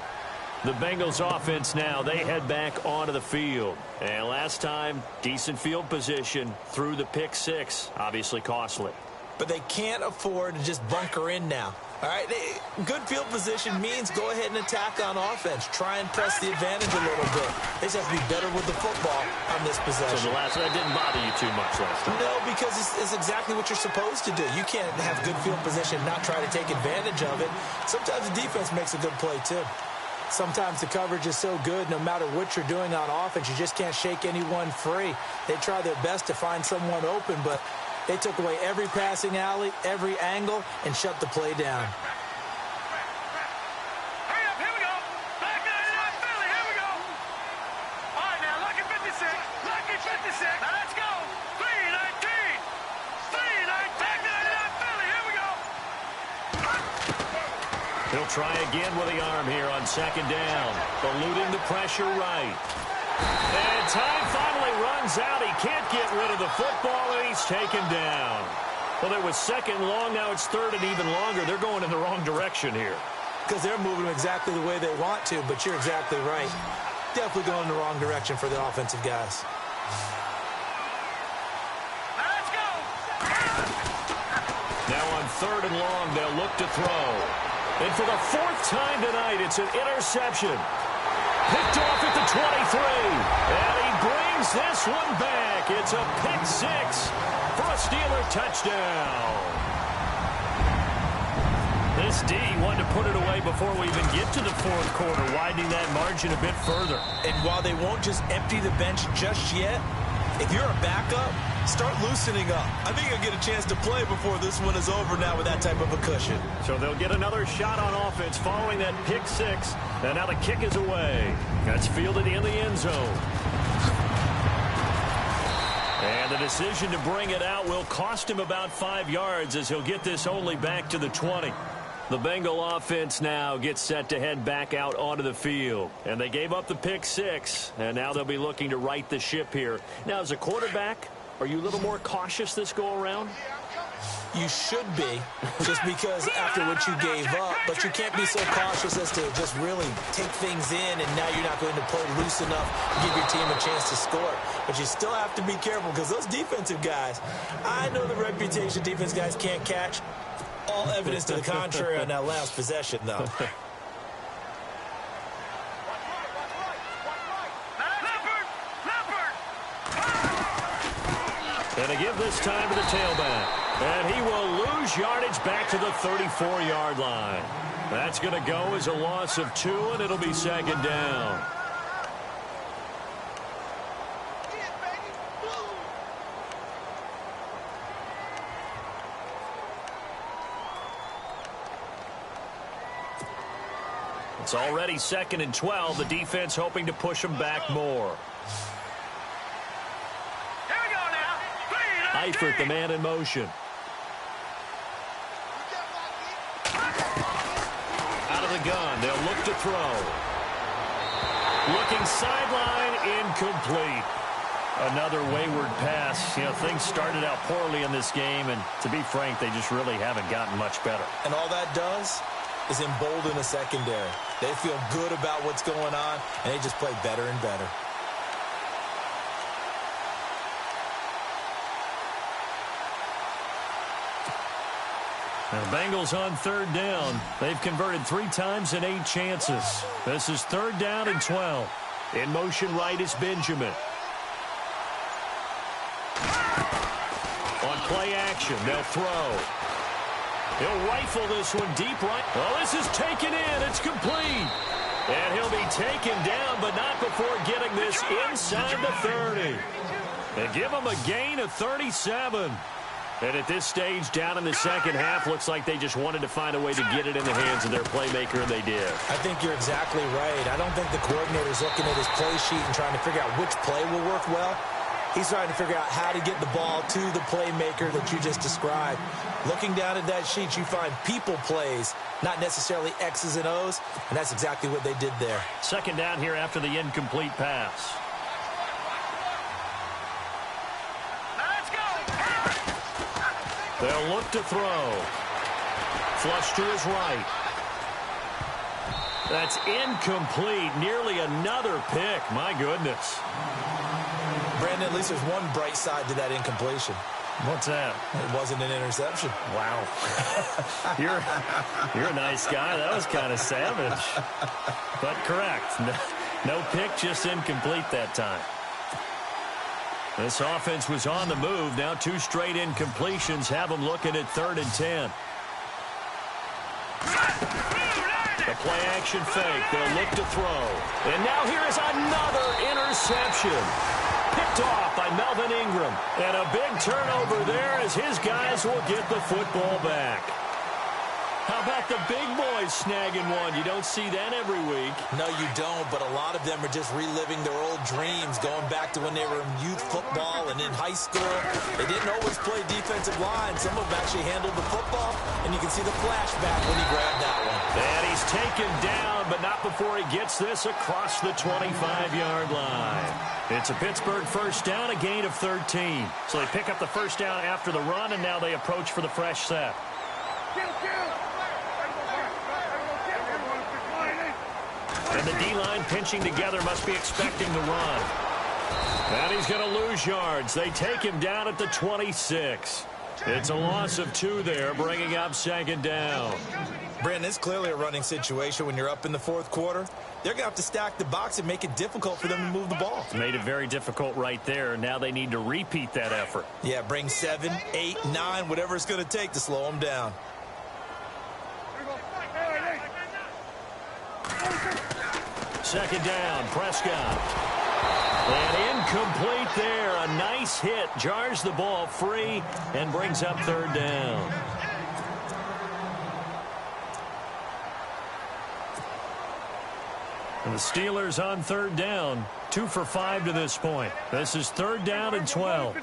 Speaker 4: The Bengals offense now, they head back onto the field. And last time, decent field position through the pick 6. Obviously costly.
Speaker 1: But they can't afford to just bunker in now. All right, good field position means go ahead and attack on offense. Try and press the advantage a little bit. They just have to be better with the football on this possession.
Speaker 4: So the last one didn't bother you too much last time?
Speaker 1: No, because it's exactly what you're supposed to do. You can't have good field position and not try to take advantage of it. Sometimes the defense makes a good play, too. Sometimes the coverage is so good, no matter what you're doing on offense, you just can't shake anyone free. They try their best to find someone open, but they took away every passing alley, every angle, and shut the play down.
Speaker 5: Hurry up, here we go. Back 99 Philly, here we go. All right, now, lucky 56. Lucky 56. Now, let's go. 319. 319. Back 99 Philly, here we go.
Speaker 4: He'll try again with the arm here on 2nd down. Eluding the pressure right. And time finally runs out. He can't get rid of the football, and he's taken down.
Speaker 2: Well, it was second and long. Now it's third and even longer. They're going in the wrong direction here.
Speaker 1: Because they're moving exactly the way they want to, but you're exactly right. Definitely going in the wrong direction for the offensive guys.
Speaker 5: Let's go.
Speaker 2: Now on third and long, they'll look to throw. And for the fourth time tonight, it's an interception. Picked off at the 23. And he brings this one back. It's a pick six for a Steeler touchdown. This D wanted to put it away before we even get to the fourth quarter, widening that margin a bit further.
Speaker 1: And while they won't just empty the bench just yet, if you're a backup, start loosening up. I think you'll get a chance to play before this one is over now with that type of a cushion.
Speaker 2: So they'll get another shot on offense following that pick six. And now the kick is away. That's fielded in the end zone. And the decision to bring it out will cost him about 5 yards as he'll get this only back to the 20. The Bengal offense now gets set to head back out onto the field. And they gave up the pick six, and now they'll be looking to right the ship here. Now, as a quarterback, are you a little more cautious this go-around?
Speaker 1: You should be, just because after what you gave up, but you can't be so cautious as to just really take things in, and now you're not going to play loose enough to give your team a chance to score. But you still have to be careful, because those defensive guys, I know the reputation defense guys can't catch. All evidence to the contrary on that last possession, though.
Speaker 2: And to give this time to the tailback. And he will lose yardage back to the 34-yard line. That's going to go as a loss of 2, and it'll be second down. It's already second and 12. The defense hoping to push them back more.
Speaker 5: Here we go now.
Speaker 2: Eifert, the man in motion. Out of the gun. They'll look to throw. Looking sideline, incomplete. Another wayward pass. You know, things started out poorly in this game, and to be frank, they just really haven't gotten much better.
Speaker 1: And all that does is embolden the secondary. They feel good about what's going on, and they just play better and better.
Speaker 2: Now the Bengals on third down. They've converted 3 times in 8 chances. This is third down and 12. In motion right is Benjamin. On play action, they'll throw. He'll rifle this one deep right. Oh, this is taken in. It's complete. And he'll be taken down, but not before getting this inside the 30. They give him a gain of 37. And at this stage, down in the second half, looks like they just wanted to find a way to get it in the hands of their playmaker, and they did.
Speaker 1: I think you're exactly right. I don't think the coordinator's looking at his play sheet and trying to figure out which play will work well. He's trying to figure out how to get the ball to the playmaker that you just described. Looking down at that sheet, you find people plays, not necessarily X's and O's, and that's exactly what they did there.
Speaker 2: Second down here after the incomplete pass.
Speaker 5: Let's go.
Speaker 2: They'll look to throw. Flush to his right. That's incomplete. Nearly another pick. My goodness.
Speaker 1: Brandon, at least there's one bright side to that incompletion.
Speaker 2: What's that?
Speaker 1: It wasn't an interception.
Speaker 2: Wow. You're a nice guy. That was kind of savage. But correct. No pick, just incomplete that time. This offense was on the move. Now 2 straight incompletions have them looking at 3rd and 10. The play action fake. They'll look to throw. And now here is another interception. Picked off by Melvin Ingram. And a big turnover there as his guys will get the football back. How about the big boys snagging one? You don't see that every week.
Speaker 1: No, you don't, but a lot of them are just reliving their old dreams, going back to when they were in youth football and in high school. They didn't always play defensive line. Some of them actually handled the football, and you can see the flashback when he grabbed that one.
Speaker 2: And he's taken down, but not before he gets this across the 25-yard line. It's a Pittsburgh first down, a gain of 13. So they pick up the first down after the run, and now they approach for the fresh set. And the D-line pinching together must be expecting the run. And he's going to lose yards. They take him down at the 26. It's a loss of 2 there, bringing up second down.
Speaker 1: Brandon, it's clearly a running situation when you're up in the fourth quarter. They're going to have to stack the box and make it difficult for them to move the ball.
Speaker 2: It's made it very difficult right there. Now they need to repeat that effort.
Speaker 1: Yeah, bring 7, 8, 9, whatever it's going to take to slow them down.
Speaker 2: Second down, Prescott. And incomplete there. A nice hit. Jars the ball free and brings up third down. And the Steelers on third down. 2 for 5 to this point. This is third down and 12.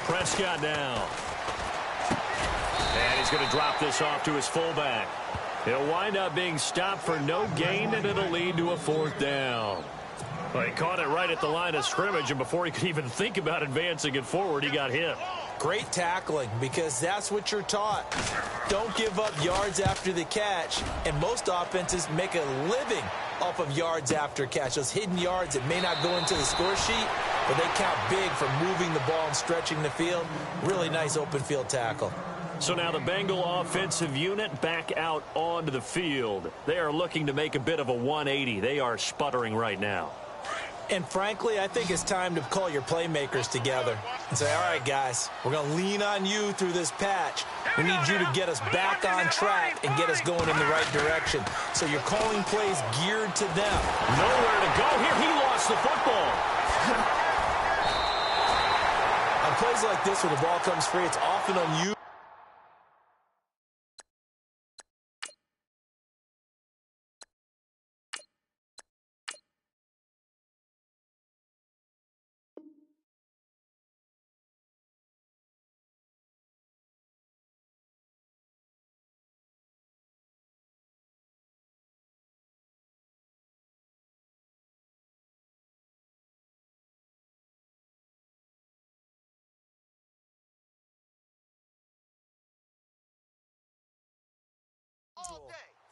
Speaker 2: Prescott now. And he's going to drop this off to his fullback. He'll wind up being stopped for no gain, and it'll lead to a fourth down. Well, he caught it right at the line of scrimmage, and before he could even think about advancing it forward, he got hit.
Speaker 1: Great tackling, because that's what you're taught. Don't give up yards after the catch, and most offenses make a living off of yards after catch. Those hidden yards that may not go into the score sheet, but they count big for moving the ball and stretching the field. Really nice open field tackle.
Speaker 2: So now the Bengal offensive unit back out onto the field. They are looking to make a bit of a 180. They are sputtering right now.
Speaker 1: And frankly, I think it's time to call your playmakers together and say, all right, guys, we're going to lean on you through this patch. We need you to get us back on track and get us going in the right direction. So you're calling plays geared to them.
Speaker 2: Nowhere to go here. He lost the football.
Speaker 1: On plays like this where the ball comes free, it's often unusual.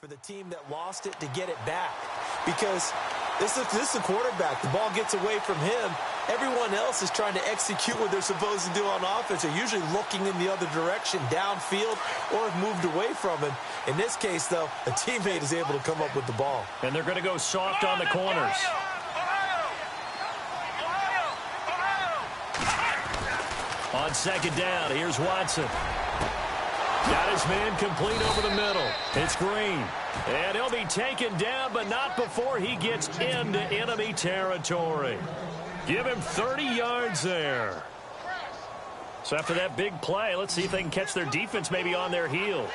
Speaker 1: For the team that lost it to get it back, because this is a quarterback. The ball gets away from him. Everyone else is trying to execute what they're supposed to do on offense. They're usually looking in the other direction, downfield, or have moved away from him. In this case, though, a teammate is able to come up with the ball.
Speaker 2: And they're going to go soft on the corners. On second down, here's Watson. Got his man complete over the middle. It's Green. And he'll be taken down, but not before he gets into enemy territory. Give him 30 yards there. So after that big play, let's see if they can catch their defense maybe on their heels.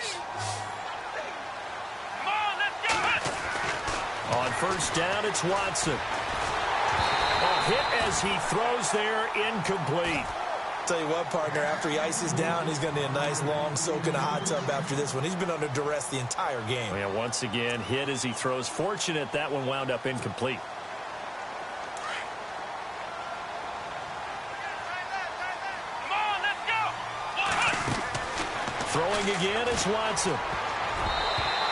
Speaker 2: On first down, it's Watson. A hit as he throws there, incomplete.
Speaker 1: Tell you what, partner, after he ices down, he's going to need a nice long soak in a hot tub after this one. He's been under duress the entire game.
Speaker 2: Yeah, once again, hit as he throws. Fortunate that one wound up incomplete.
Speaker 5: Come on, let's go.
Speaker 2: Throwing again, it's Watson.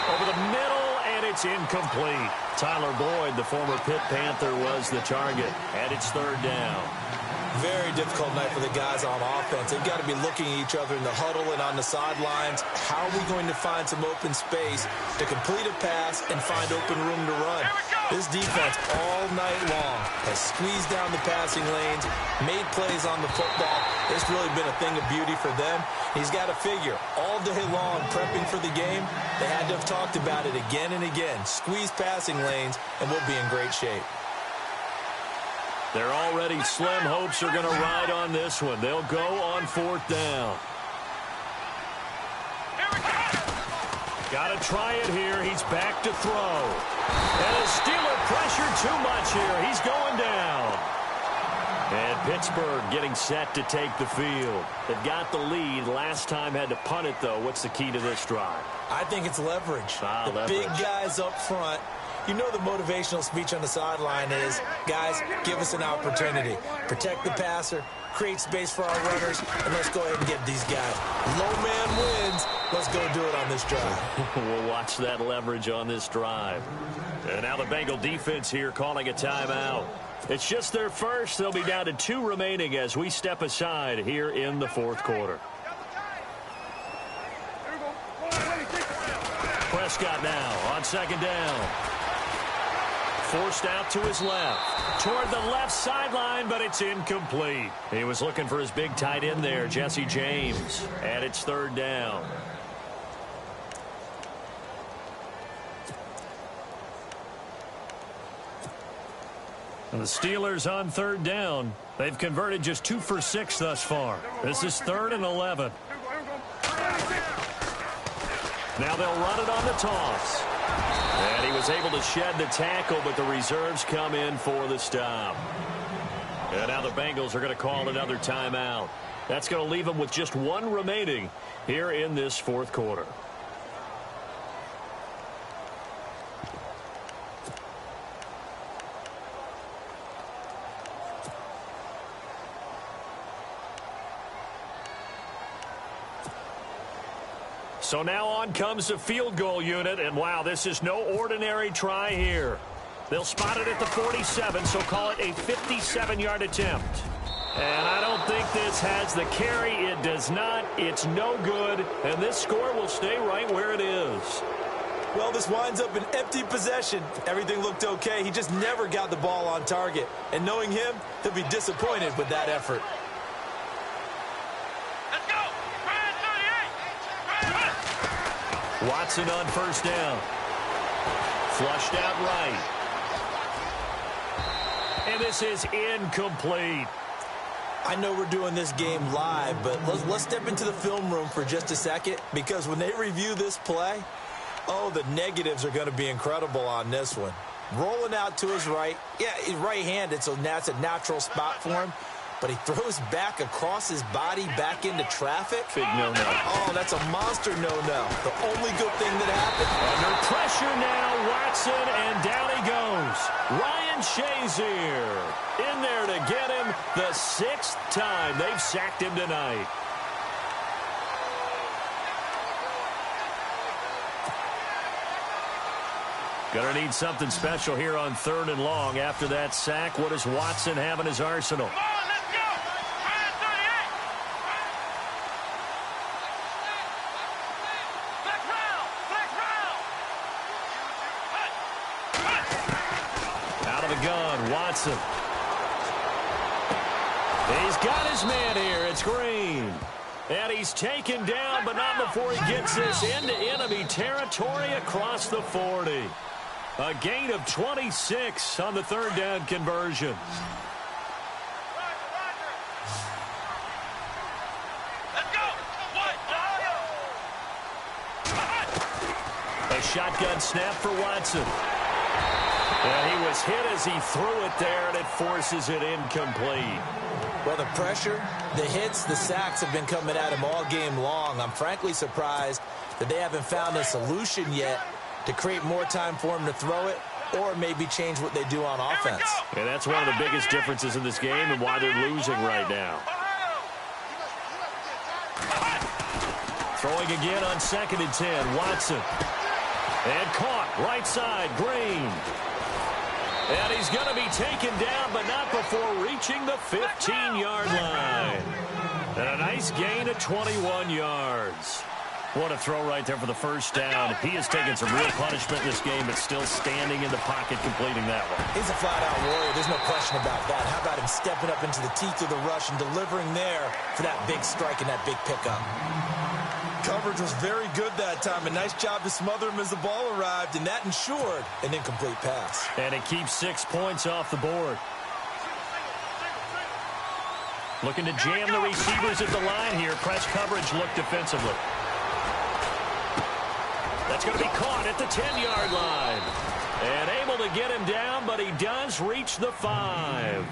Speaker 2: Over the middle, and it's incomplete. Tyler Boyd, the former Pitt Panther, was the target, and it's third down.
Speaker 1: Very difficult night for the guys on offense. They've got to be looking at each other in the huddle and on the sidelines. How are we going to find some open space to complete a pass and find open room to run? This defense all night long has squeezed down the passing lanes, made plays on the football. It's really been a thing of beauty for them. He's got to figure all day long prepping for the game. They had to have talked about it again and again. Squeeze passing lanes, and we'll be in great shape.
Speaker 2: Their already slim hopes are going to ride on this one. They'll go on 4th down. Got to try it here. He's back to throw. And a Steeler pressure too much here. He's going down. And Pittsburgh getting set to take the field. They've got the lead. Last time had to punt it, though. What's the key to this drive?
Speaker 1: I think it's leverage. The
Speaker 2: leverage.
Speaker 1: Big guys up front. You know the motivational speech on the sideline is, guys, give us an opportunity. Protect the passer, create space for our runners, and let's go ahead and get these guys. Low man wins. Let's go do it on this drive.
Speaker 2: We'll watch that leverage on this drive. And now the Bengal defense here calling a timeout. It's just their first. They'll be down to 2 remaining as we step aside here in the 4th quarter. Prescott now on 2nd down. Forced out to his left. Toward the left sideline, but it's incomplete. He was looking for his big tight end there, Jesse James. And it's 3rd down. And the Steelers on 3rd down. They've converted just 2 for 6 thus far. This is 3rd and 11. Now they'll run it on the toss. And he was able to shed the tackle, but the reserves come in for the stop. And now the Bengals are going to call another timeout. That's going to leave them with just 1 remaining here in this 4th quarter. So now on comes the field goal unit, and wow, this is no ordinary try here. They'll spot it at the 47, so call it a 57-yard attempt. And I don't think this has the carry. It does not. It's no good, and this score will stay right where it is.
Speaker 1: Well, this winds up an empty possession. Everything looked okay. He just never got the ball on target. And knowing him, he'll be disappointed with that effort.
Speaker 2: Watson on 1st down. Flushed out right. And this is incomplete.
Speaker 1: I know we're doing this game live, but let's step into the film room for just a second, because when they review this play, oh, the negatives are going to be incredible on this one. Rolling out to his right. Yeah, he's right-handed, so that's a natural spot for him. But he throws back across his body back into traffic.
Speaker 2: Big no-no.
Speaker 1: Oh, that's a monster no-no. The only good thing that happened.
Speaker 2: Under pressure now, Watson, and down he goes. Ryan Shazier in there to get him the 6th time they've sacked him tonight. Gonna need something special here on 3rd and long. After that sack, what does Watson have in his arsenal? Watson. He's got his man here. It's Green. And he's taken down, but not before he gets this into enemy territory across the 40. A gain of 26 on the 3rd down conversion. A shotgun snap for Watson. And he was hit as he threw it there, and it forces it incomplete.
Speaker 1: Well, the pressure, the hits, the sacks have been coming at him all game long. I'm frankly surprised that they haven't found a solution yet to create more time for him to throw it, or maybe change what they do on offense.
Speaker 2: And that's one of the biggest differences in this game and why they're losing right now. Throwing again on 2nd and 10, Watson. And caught, right side, Green. And he's going to be taken down, but not before reaching the 15-yard line. And a nice gain of 21 yards. What a throw right there for the 1st down. He has taken some real punishment in this game, but still standing in the pocket, completing that one.
Speaker 1: He's a flat-out warrior. There's no question about that. How about him stepping up into the teeth of the rush and delivering there for that big strike and that big pickup? Coverage was very good that time. A nice job to smother him as the ball arrived, and that ensured an incomplete pass.
Speaker 2: And it keeps 6 points off the board. Looking to jam the receivers at the line here. Press coverage look defensively. That's going to be caught at the 10-yard line. And able to get him down, but he does reach the 5.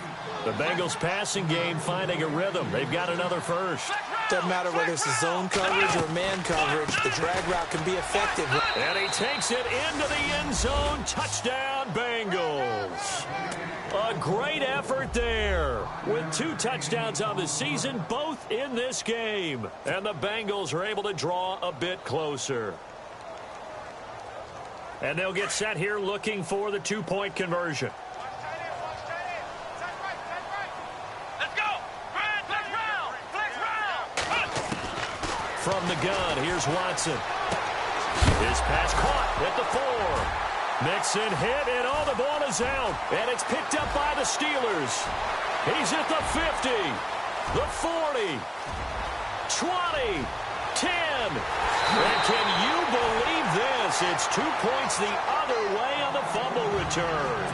Speaker 2: The Bengals passing game finding a rhythm. They've got another first.
Speaker 1: Doesn't matter whether it's a zone coverage or man coverage. The drag route can be effective.
Speaker 2: And he takes it into the end zone. Touchdown, Bengals. A great effort there. With 2 touchdowns on the season, both in this game. And the Bengals are able to draw a bit closer. And they'll get set here looking for the 2-point conversion. From the gun, here's Watson. His pass caught at the 4. Mixon hit, and the ball is out. And it's picked up by the Steelers. He's at the 50, the 40, 20, 10. And can you believe this? It's 2 points the other way on the fumble return.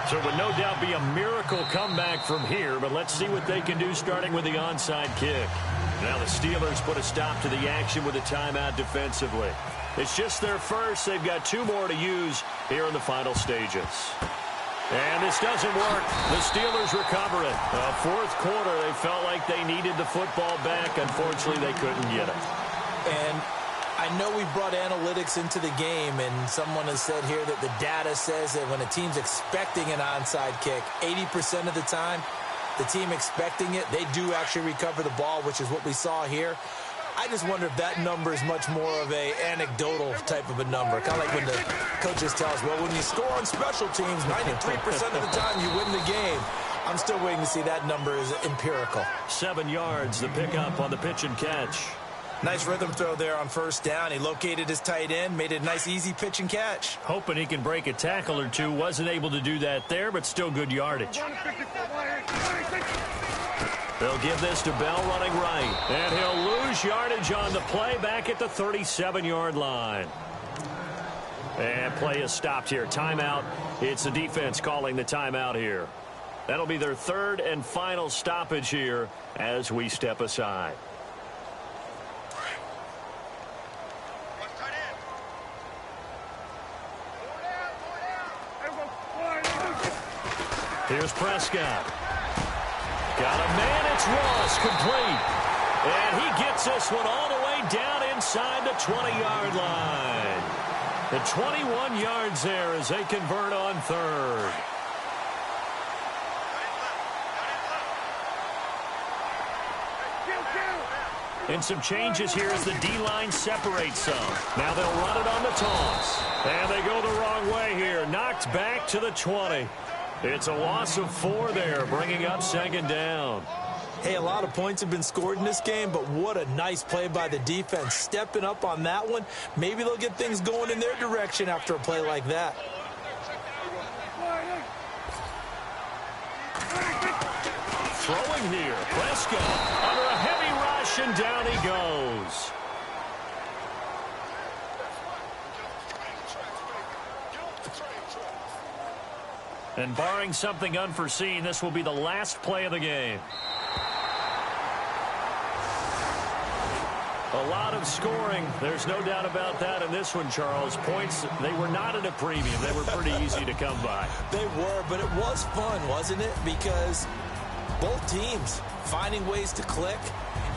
Speaker 2: So it would no doubt be a miracle comeback from here, but let's see what they can do starting with the onside kick. Now the Steelers put a stop to the action with a timeout defensively. It's just their first. They've got 2 more to use here in the final stages. And this doesn't work. The Steelers recover it. Fourth quarter, they felt like they needed the football back. Unfortunately, they couldn't get it.
Speaker 1: And I know we brought analytics into the game, and someone has said here that the data says that when a team's expecting an onside kick, 80% of the time, the team expecting it, they do actually recover the ball, which is what we saw here. I just wonder if that number is much more of a anecdotal type of a number. Kind of like when the coaches tell us, well, when you score on special teams, 93% of the time you win the game. I'm still waiting to see that number is empirical.
Speaker 2: 7 yards, the pickup on the pitch and catch.
Speaker 1: Nice rhythm throw there on first down. He located his tight end, made it a nice, easy pitch and catch.
Speaker 2: Hoping he can break a tackle or two. Wasn't able to do that there, but still good yardage. They'll give this to Bell running right. And he'll lose yardage on the play back at the 37-yard line. And play is stopped here. Timeout. It's the defense calling the timeout here. That'll be their 3rd and final stoppage here as we step aside. Here's Prescott. Got a man, it's Ross, complete. And he gets this one all the way down inside the 20-yard line. The 21 yards there as they convert on 3rd. And some changes here as the D-line separates some. Now they'll run it on the toss. And they go the wrong way here. Knocked back to the 20. It's a loss of 4 there, bringing up 2nd down.
Speaker 1: Hey, a lot of points have been scored in this game, but what a nice play by the defense. Stepping up on that one. Maybe they'll get things going in their direction after a play like that.
Speaker 2: Throwing here, Prescott under a heavy rush, and down he goes. And barring something unforeseen, this will be the last play of the game. A lot of scoring. There's no doubt about that in this one, Charles. Points, they were not at a premium. They were pretty easy to come by.
Speaker 1: They were, but it was fun, wasn't it? Because both teams finding ways to click.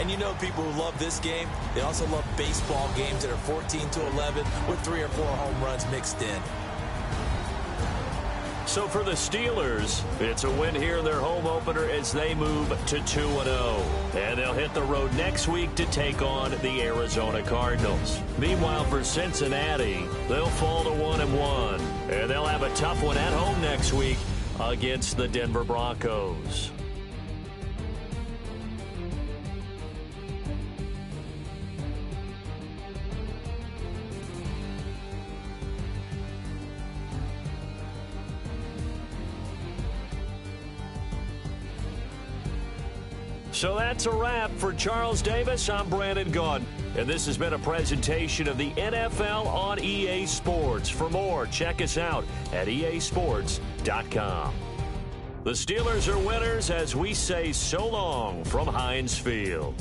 Speaker 1: And you know people who love this game, they also love baseball games that are 14-11 with 3 or 4 home runs mixed in.
Speaker 2: So for the Steelers, it's a win here in their home opener as they move to 2-0. And they'll hit the road next week to take on the Arizona Cardinals. Meanwhile, for Cincinnati, they'll fall to 1-1. And they'll have a tough one at home next week against the Denver Broncos. So that's a wrap. For Charles Davis, I'm Brandon Gaudin. And this has been a presentation of the NFL on EA Sports. For more, check us out at easports.com. The Steelers are winners as we say so long from Heinz Field.